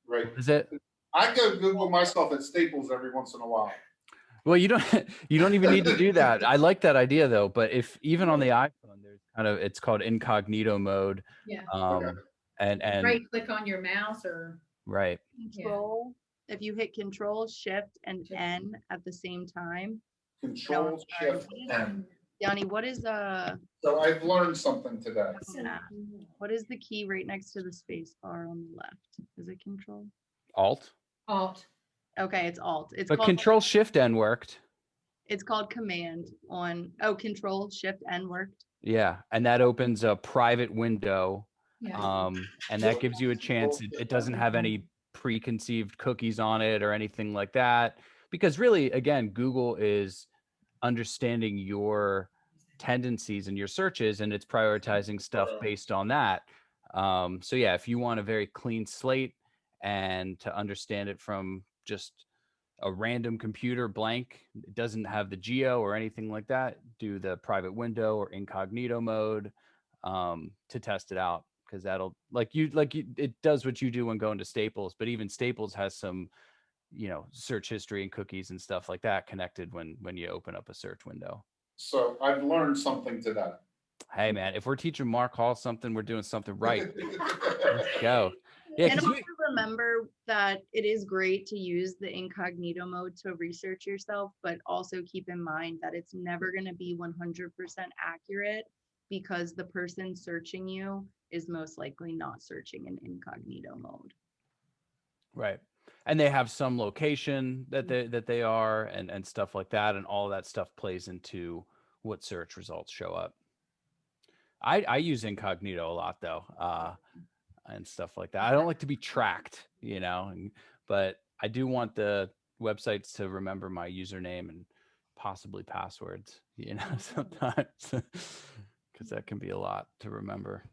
Right. Is it? I go Google myself at Staples every once in a while. Well, you don't even need to do that. I like that idea though. But if even on the iPhone, there's it's called incognito mode. yeah, And right click on your mouse or right. Control. If you hit Control, Shift, and N at the same time. Control, Shift, N. Yanni, what is So I've learned something today. what is the key right next to the space bar on the left? Is it Control? Alt. Alt. Okay, it's Alt. It's But called Control Shift N worked. It's called Command on. Oh, Control Shift N worked. Yeah, and that opens a private window, Yeah. and that gives you a chance. It doesn't have any preconceived cookies on it or anything like that, because really, again, Google is understanding your tendencies and your searches, and it's prioritizing stuff based on that. So yeah, if you want a very clean slate and to understand it from just a random computer blank, it doesn't have the geo or anything like that, do the private window or incognito mode to test it out, because that'll it does what you do when going to Staples, but even Staples has some search history and cookies and stuff like that connected when you open up a search window. So I've learned something today. Hey man, if we're teaching Mark Hall something, we're doing something right. Let's go. Yeah, And also remember that it is great to use the incognito mode to research yourself, but also keep in mind that it's never going to be 100% accurate, because the person searching you is most likely not searching in incognito mode. right. And they have some location that they are and stuff like that, and all that stuff plays into what search results show up. I use incognito a lot though. And stuff like that. I don't like to be tracked, but I do want the websites to remember my username and possibly passwords, sometimes, because that can be a lot to remember.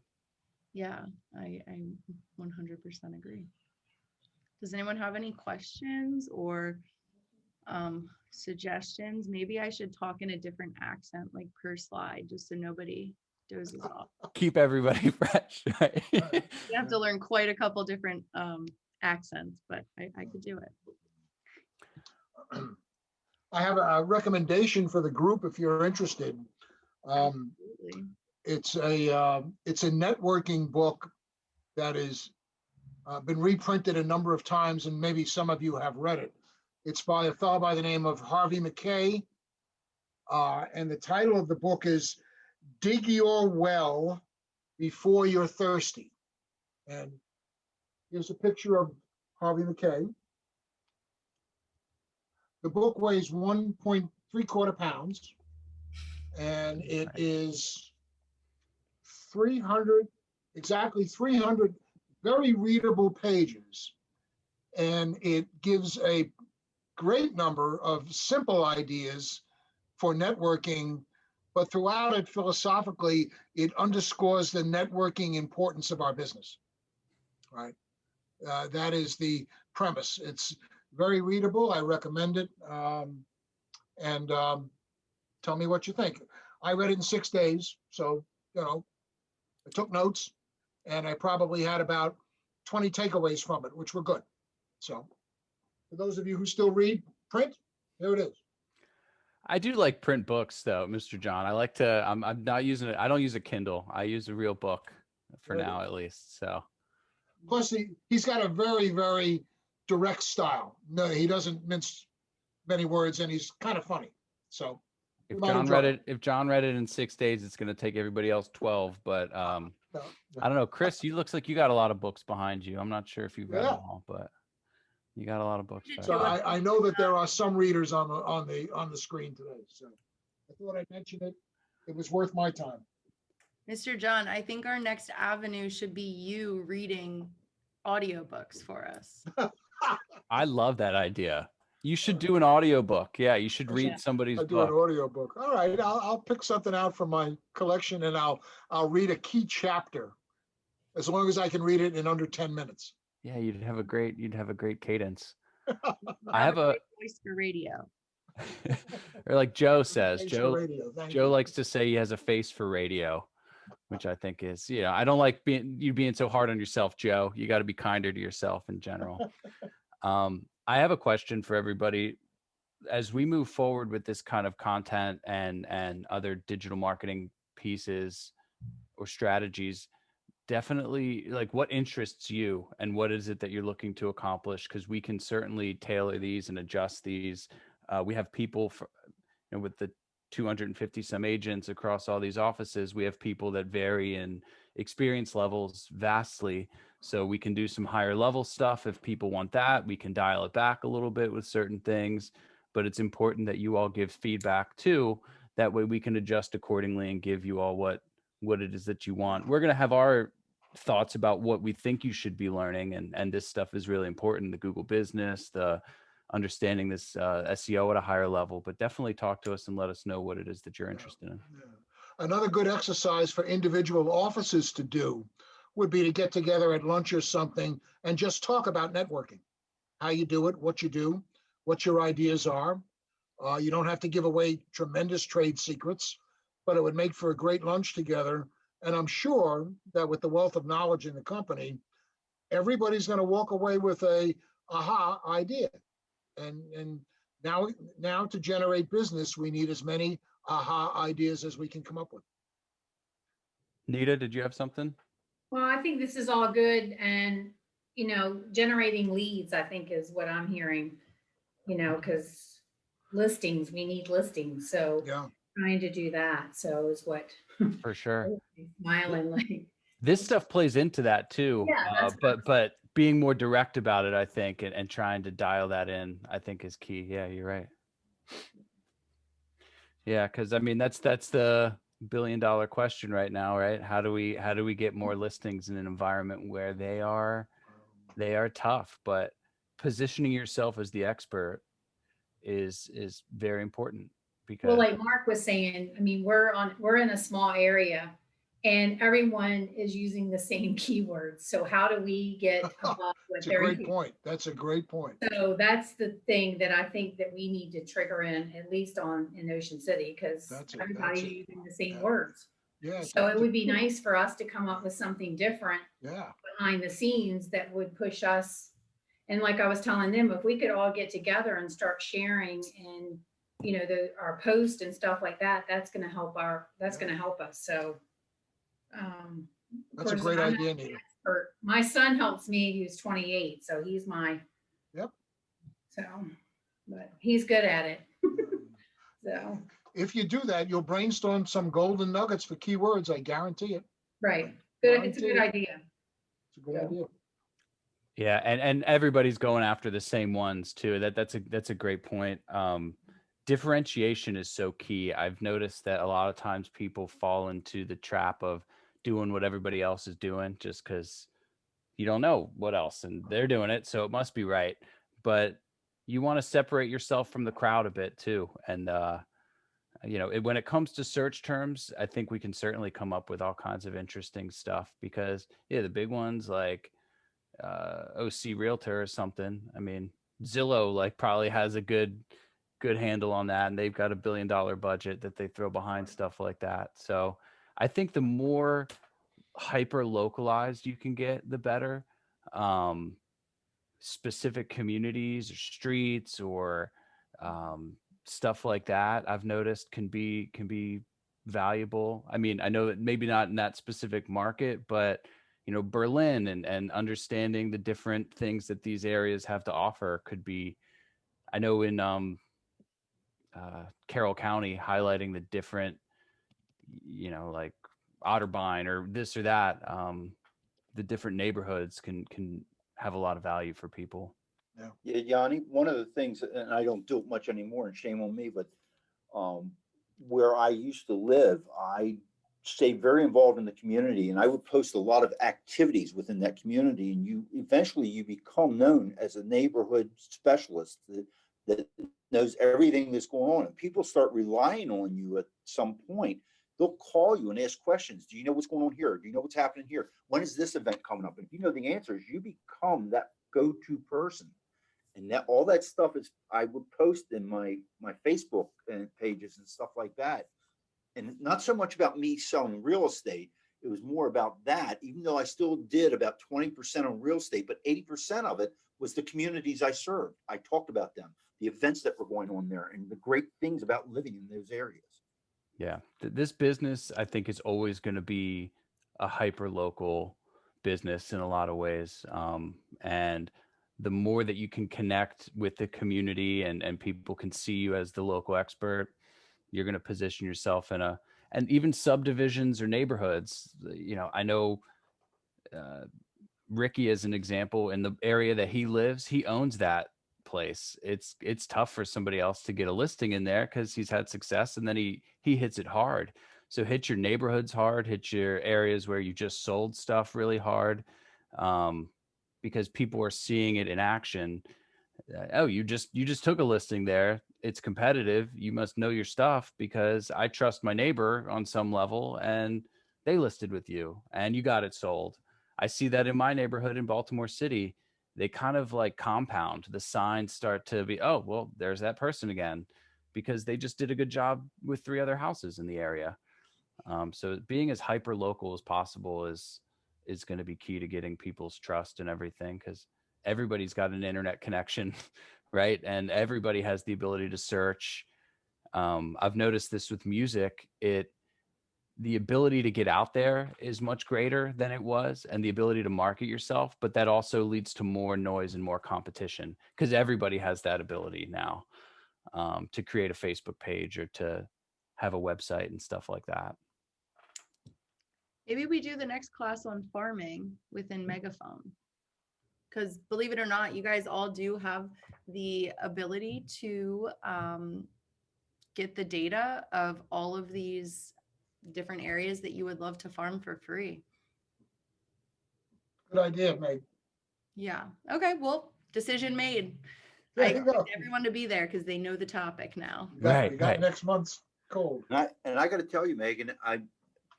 Yeah, I 100% agree. Does anyone have any questions or suggestions? Maybe I should talk in a different accent, like per slide, just so nobody dozes off. Keep everybody fresh, right? You have to learn quite a couple different accents, but I could do it. I have a recommendation for the group if you're interested. Absolutely. It's a networking book that has been reprinted a number of times, and maybe some of you have read it. It's by a fellow by the name of Harvey McKay, and the title of the book is "Dig Your Well Before You're Thirsty." And Here's a picture of Harvey McKay. The book weighs 1.75 pounds, and it is 300, exactly 300 very readable pages. And it gives a great number of simple ideas for networking, but throughout it, philosophically, it underscores the networking importance of our business, right? That is the premise. It's very readable. I recommend it. And tell me what you think. I read it in 6 days. So, I took notes, and I probably had about 20 takeaways from it, which were good. So for those of you who still read print, there it is. I do like print books though, Mr. John. I like to, I'm not using it. I don't use a Kindle. I use a real book for Very now, good. at least. So Plus, he's got a very, very direct style. No, he doesn't mince many words, and he's kind of funny. So if you might John enjoy read it. it, if John read it in 6 days, it's going to take everybody else 12. But No, I don't know, Chris, you looks like you got a lot of books behind you. I'm not sure if you've read Yeah. them all, but you got a lot of books back So there. I know that there are some readers on the screen today. So I thought I'd mention it. It was worth my time. Mr. John, I think our next avenue should be you reading audiobooks for us. I love that idea. You should do an audiobook. Yeah, you should read somebody's I'll do an book. audio book. All right, I'll pick something out from my collection, and I'll read a key chapter, as long as I can read it in under 10 minutes. Yeah, you'd have a great cadence. You I have a great voice for radio. or like Joe says, Thanks for Joe radio. Thank Joe you. likes to say he has a face for radio, which I think is, I don't like you being so hard on yourself, Joe. You got to be kinder to yourself in general. I have a question for everybody. As we move forward with this kind of content and other digital marketing pieces or strategies, definitely, like, what interests you and what is it that you're looking to accomplish? Because we can certainly tailor these and adjust these. We have people with the 250 some agents across all these offices. We have people that vary in experience levels vastly. So we can do some higher level stuff. If people want that, we can dial it back a little bit with certain things, but it's important that you all give feedback too. That way we can adjust accordingly and give you all what it is that you want. We're going to have our thoughts about what we think you should be learning. And this stuff is really important. The Google business, the understanding this SEO at a higher level, but definitely talk to us and let us know what it is that you're interested in. Yeah. Another good exercise for individual offices to do would be to get together at lunch or something and just talk about networking, how you do it, what you do, what your ideas are. You don't have to give away tremendous trade secrets, but it would make for a great lunch together. And I'm sure that with the wealth of knowledge in the company, everybody's going to walk away with a aha idea. And now to generate business, we need as many aha ideas as we can come up with. Nita, did you have something? Well, I think this is all good, and generating leads, I think, is what I'm hearing. Because listings, we need listings, so Yeah. trying to do that. So is what For sure. smiling like. This stuff plays into that too. Yeah, that's But being more direct about it, I think, and trying to dial that in, I think, is key. Yeah, you're right. Yeah, because I mean that's the $1 billion question right now, right? How do we get more listings in an environment where they are tough, but positioning yourself as the expert is very important. Because Well, like Mark was saying, I mean, we're in a small area and everyone is using the same keywords. So how do we get above what That's a they're great using? point. That's a great point. So that's the thing that I think that we need to trigger in, at least in Ocean City, because That's it, everybody's that's it. using the same Yeah. words. Yeah. So it would be nice for us to come up with something different Yeah. behind the scenes that would push us. And like I was telling them, if we could all get together and start sharing and, our post and stuff like that, that's going to help going to help us. So, of That's a course, great I'm not idea, an Nita. expert. My son helps me. He's 28. So he's Yep. So, but he's good at it. So, If you do that, you'll brainstorm some golden nuggets for keywords. I guarantee it. right. Good. It's a good idea. It's a good idea. Yeah, and everybody's going after the same ones too. That's a great point. Differentiation is so key. I've noticed that a lot of times people fall into the trap of doing what everybody else is doing just because you don't know what else and they're doing it, so it must be right. But you want to separate yourself from the crowd a bit too. And when it comes to search terms, I think we can certainly come up with all kinds of interesting stuff because yeah, the big ones like OC Realtor or something. I mean, Zillow like probably has a good handle on that, and they've got $1 billion budget that they throw behind stuff like that. So I think the more hyper localized you can get, the better. Um, Specific communities or streets or um, stuff like that, I've noticed can be valuable. I mean, I know that maybe not in that specific market, but Berlin and understanding the different things that these areas have to offer could be. I know in Carroll County, highlighting the different, like Otterbein or this or that, the different neighborhoods can have a lot of value for people. Yeah, Yanni, one of the things, and I don't do it much anymore, and shame on me, but um, where I used to live, I stayed very involved in the community, and I would post a lot of activities within that community, and you eventually you become known as a neighborhood specialist that knows everything that's going on, and people start relying on you at some point. They'll call you and ask questions. Do you know what's going on here? Do you know what's happening here? When is this event coming up? And if you know the answers, you become that go-to person. And that all that stuff is I would post in my Facebook pages and stuff like that. And not so much about me selling real estate. It was more about that, even though I still did about 20% on real estate, but 80% of it was the communities I served. I talked about them, the events that were going on there, and the great things about living in those areas. Yeah. This business, I think, is always going to be a hyper local business in a lot of ways. And the more that you can connect with the community and people can see you as the local expert, you're going to position yourself and even subdivisions or neighborhoods. I know uh, Ricky, as an example, in the area that he lives, he owns that place. It's tough for somebody else to get a listing in there because he's had success and then he hits it hard. So hit your neighborhoods hard, hit your areas where you just sold stuff really hard, um, because people are seeing it in action. Oh, you just took a listing there. It's competitive. You must know your stuff because I trust my neighbor on some level and they listed with you and you got it sold. I see that in my neighborhood in Baltimore City. They kind of like compound. The signs start to be, oh, well, there's that person again because they just did a good job with 3 other houses in the area. So being as hyper local as possible is going to be key to getting people's trust and everything because everybody's got an internet connection, right? And everybody has the ability to search. I've noticed this with music. The ability to get out there is much greater than it was, and the ability to market yourself. But that also leads to more noise and more competition because everybody has that ability now, to create a Facebook page or to have a website and stuff like that. Maybe we do the next class on farming within Megaphone. Because believe it or not, you guys all do have the ability to get the data of all of these different areas that you would love to farm for free. Good idea, Meg. Yeah. Okay. Well, decision made. There I you expect go. everyone to be there because they know the topic now. We got next month's cold. And I got to tell you, Megan,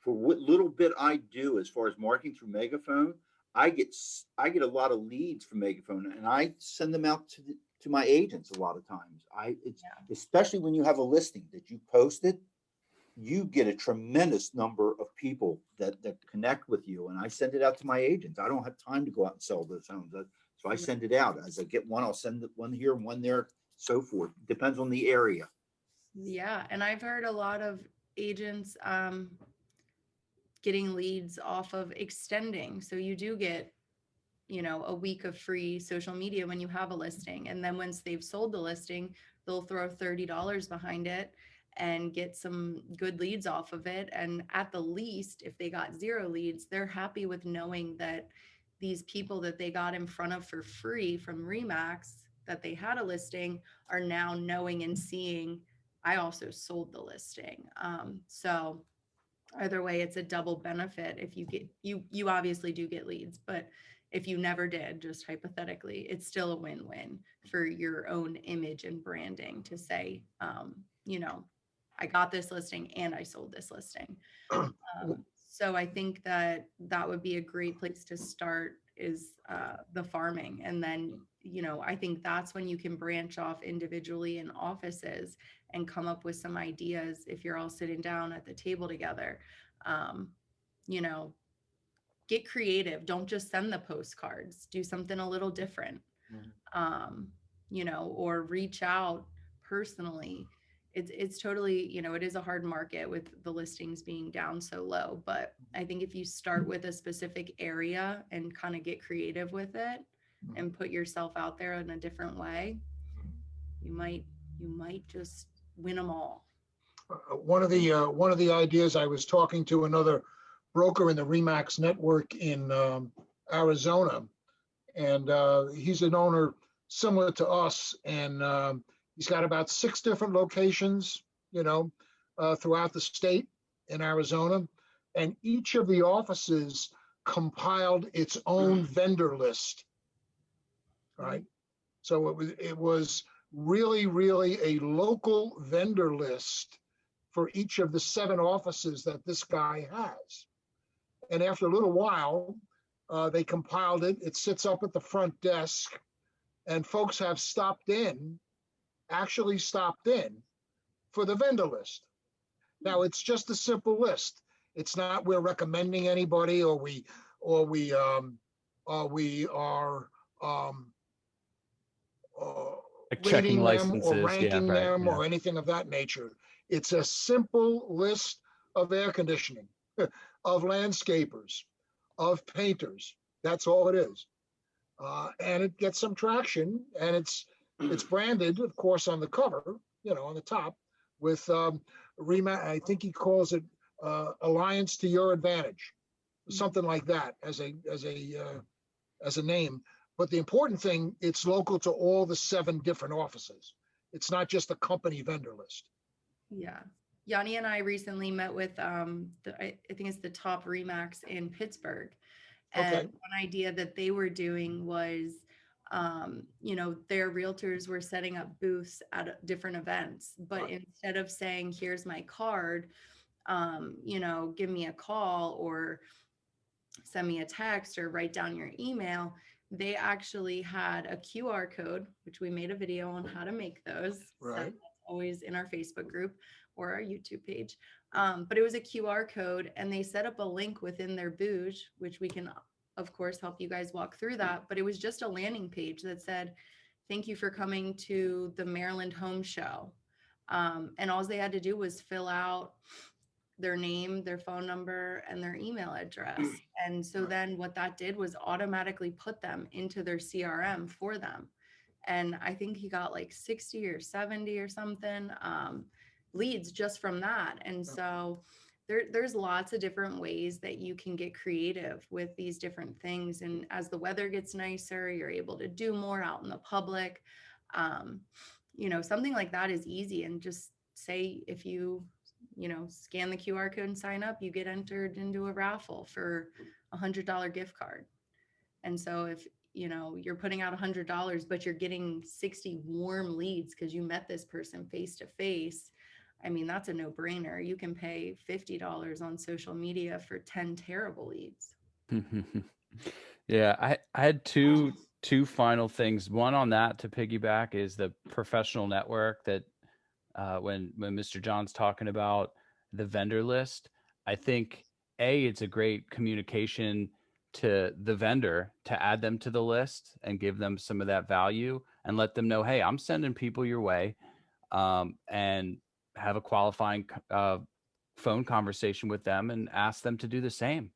for what little bit I do as far as marketing through Megaphone, I get a lot of leads from Megaphone, and I send them out to my agents a lot of times. Especially when you have a listing that you posted, you get a tremendous number of people that connect with you, and I send it out to my agents. I don't have time to go out and sell those homes, so I send it out. As I get one, I'll send one here and one there, so forth. Depends on the area. Yeah. And I've heard a lot of agents getting leads off of extending. So you do get, a week of free social media when you have a listing. And then once they've sold the listing, they'll throw $30 behind it and get some good leads off of it. And at the least, if they got 0 leads, they're happy with knowing that these people that they got in front of for free from Remax that they had a listing are now knowing and seeing I also sold the listing. So either way, it's a double benefit. If you get, you obviously do get leads, but if you never did, just hypothetically, it's still a win-win for your own image and branding to say, you know, I got this listing and I sold this listing. So I think that that would be a great place to start is the farming. And then, you know, I think that's when you can branch off individually in offices and come up with some ideas if you're all sitting down at the table together. You know, get creative. Don't just send the postcards. Do something a little different. You know, or reach out personally. It's totally, you know, it is a hard market with the listings being down so low, but I think if you start with a specific area and kind of get creative with it and put yourself out there in a different way, you might just win them all. One of the ideas, I was talking to another broker in the Remax network in Arizona, and he's an owner similar to us, and he's got about 6 different locations, you know, throughout the state in Arizona, and each of the offices compiled its own vendor list, right? So it was really, really a local vendor list for each of the 7 offices that this guy has. And after a little while, they compiled it. It sits up at the front desk, and folks have actually stopped in for the vendor list. Now, it's just a simple list. It's not we're recommending anybody, or we are Like checking rating them licenses, or ranking right, them or anything of that nature. It's a simple list of air conditioning, of landscapers, of painters. That's all it is. And it gets some traction, and it's branded, of course, on the cover, you know, on the top with I think he calls it Alliance to Your Advantage, something like that as a name. But the important thing, it's local to all the 7 different offices. It's not just a company vendor list. Yeah. Yanni and I recently met with I think it's the top Remax in Pittsburgh. And one idea that they were doing was, you know, their realtors were setting up booths at different events, but instead of saying, here's my card, you know, give me a call or send me a text or write down your email, they actually had a QR code, which we made a video on how to make those. So that's always in our Facebook group or our YouTube page. But it was a QR code, and they set up a link within their booth, which we can, of course, help you guys walk through that. But it was just a landing page that said, thank you for coming to the Maryland Home Show. And all they had to do was fill out their name, their phone number, and their email address. And so then what that did was automatically put them into their CRM for them. And I think he got like 60 or 70 or something leads just from that. And so there's lots of different ways that you can get creative with these different things. And as the weather gets nicer, you're able to do more out in the public. You know, something like that is easy. And just say, if you know, scan the QR code and sign up, you get entered into a raffle for $100 gift card. And so if, you know, you're putting out $100, but you're getting 60 warm leads because you met this person face to face, I mean, that's a no-brainer. You can pay $50 on social media for 10 terrible leads. Yeah, I had two final things. One on that to piggyback is the professional network that when Mr. John's talking about the vendor list, I think it's a great communication to the vendor to add them to the list and give them some of that value and let them know, hey, I'm sending people your way, and have a qualifying phone conversation with them and ask them to do the same.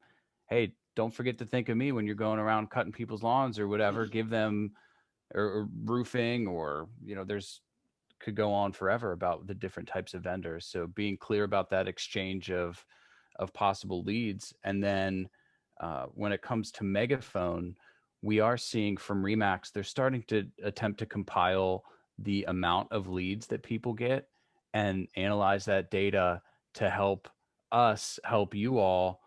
Hey, don't forget to think of me when you're going around cutting people's lawns or whatever. Give them or roofing, or, you know, could go on forever about the different types of vendors. So being clear about that exchange of possible leads. And then when it comes to Megaphone, we are seeing from Remax, they're starting to attempt to compile the amount of leads that people get and analyze that data to help us help you all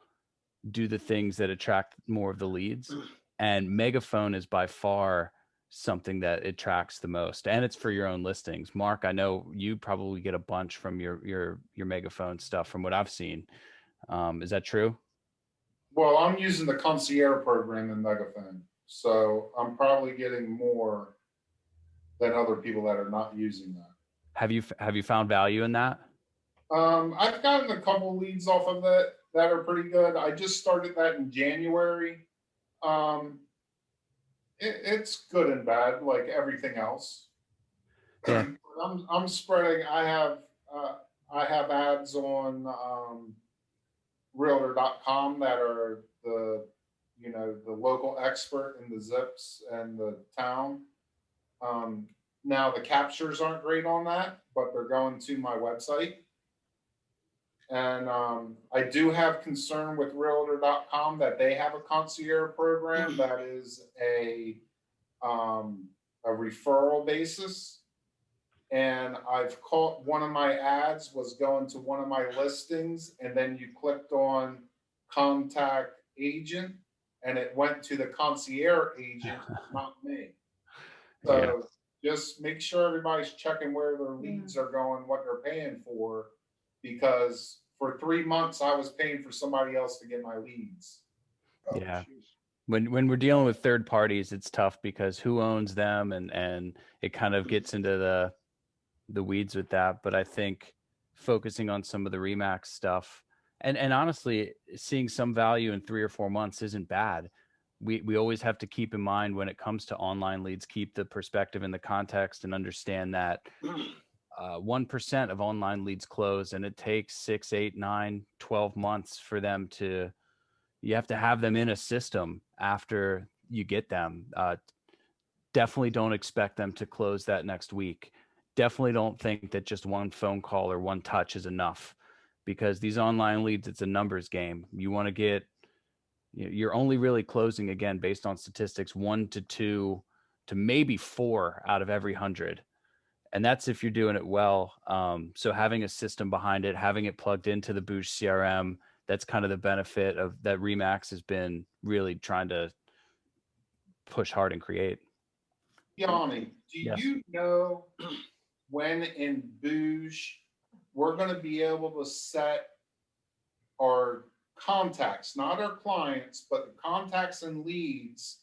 do the things that attract more of the leads. And Megaphone is by far something that attracts the most, and it's for your own listings. Mark, I know you probably get a bunch from your Megaphone stuff from what I've seen. Is that true? Well, I'm using the concierge program in Megaphone, so I'm probably getting more than other people that are not using that. Have you found value in that? I've gotten a couple leads off of it that are pretty good. I just started that in January. It's good and bad, like everything else. Yeah. I'm spreading. I have ads on Realtor.com that are the local expert in the zips and the town. Now the captures aren't great on that, but they're going to my website. And I do have concern with Realtor.com that they have a concierge program that is a referral basis. And I've caught one of my ads was going to one of my listings, and then you clicked on contact agent, and it went to the concierge agent, not me. So just make sure everybody's checking where their leads are going, what they're paying for, because for 3 months I was paying for somebody else to get my leads. Yeah. When we're dealing with third parties, it's tough because who owns them, and it kind of gets into the weeds with that. But I think focusing on some of the Remax stuff and honestly seeing some value in 3 or 4 months isn't bad. We always have to keep in mind when it comes to online leads, keep the perspective and the context and understand that 1% of online leads close, and it takes 6, 8, 9, 12 months for them to, you have to have them in a system after you get them. Definitely don't expect them to close that next week. Definitely don't think that just one phone call or one touch is enough, because these online leads, it's a numbers game. You want to get, you're only really closing, again, based on statistics, 1 to 2 to maybe 4 out of every 100. And that's if you're doing it well. So having a system behind it, having it plugged into the Boosh CRM, that's kind of the benefit of that Remax has been really trying to push hard and create. Yanni, do you know when in Boosh we're going to be able to set our contacts, not our clients, but the contacts and leads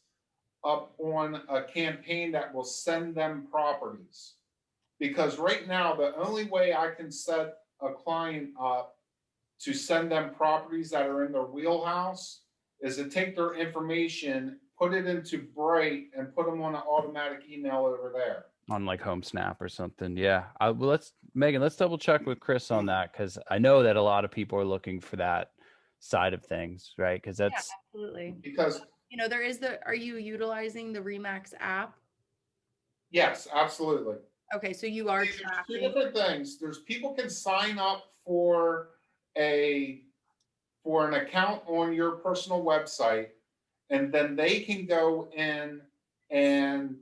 up on a campaign that will send them properties? Because right now, the only way I can set a client up to send them properties that are in their wheelhouse is to take their information, put it into Bright, and put them on an automatic email over there. On like Home Snap or something. Yeah. Well, Megan, let's double check with Chris on that, because I know that a lot of people are looking for that side of things, right? Because that's absolutely. Because there is are you utilizing the Remax app? yes, absolutely. Okay, so you are There's two tracking. different things. There's people can sign up for an account on your personal website, and then they can go in and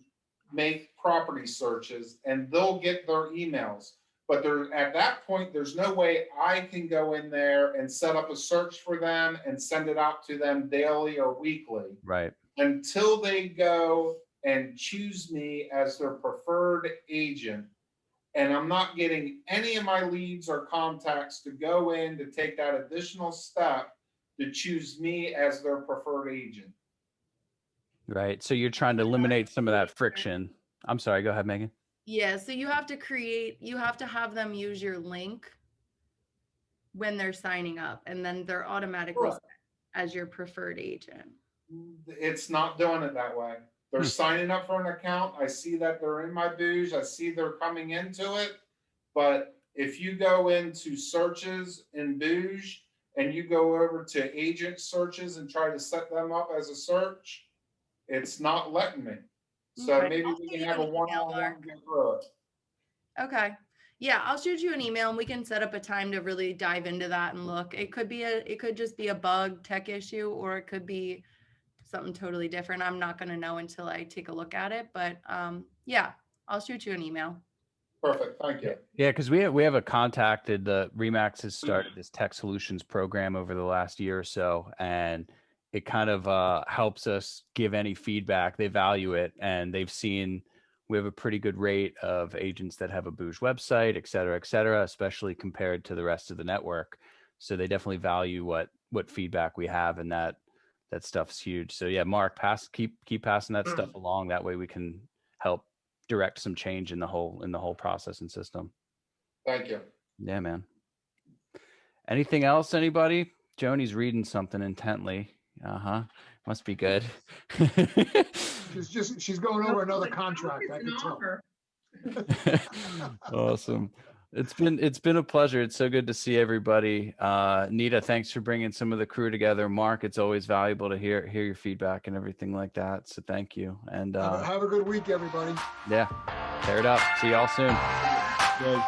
make property searches, and they'll get their emails. But at that point, there's no way I can go in there and set up a search for them and send it out to them daily or weekly. right. Until they go and choose me as their preferred agent. And I'm not getting any of my leads or contacts to go in to take that additional step to choose me as their preferred agent. Right. So you're trying to eliminate some of that friction. I'm sorry. Go ahead, Megan. Yeah, so you have to have them use your link when they're signing up, and then they're automatically set as your preferred agent. It's not doing it that way. They're signing up for an account. I see that they're in my Boosh. I see they're coming into it. But if you go into searches in Boosh and you go over to agent searches and try to set them up as a search, it's not letting me. So Okay, maybe I'll we shoot can you have a an email, one-on-one Mark. get through it. Okay. Yeah, I'll shoot you an email and we can set up a time to really dive into that and look. It could just be a bug tech issue, or it could be something totally different. I'm not going to know until I take a look at it, but yeah, I'll shoot you an email. Perfect, thank you. Yeah, because we have a contacted, the Remax has started this tech solutions program over the last year or so, and it kind of helps us give any feedback. They value it, and they've seen we have a pretty good rate of agents that have a Bouge website, et cetera, especially compared to the rest of the network. So they definitely value what feedback we have, and that stuff's huge. So yeah, Mark, keep passing that stuff along. That way we can help direct some change in the whole process and system. Thank you. Yeah, man. Anything else, anybody? Joni's reading something intently. Must be good. She's going over another contract. I can tell. Awesome. It's been a pleasure. It's so good to see everybody. Nita, thanks for bringing some of the crew together. Mark, it's always valuable to hear your feedback and everything like that. So thank you. And Have a good week, everybody. yeah, tear it up. See y'all soon. Good.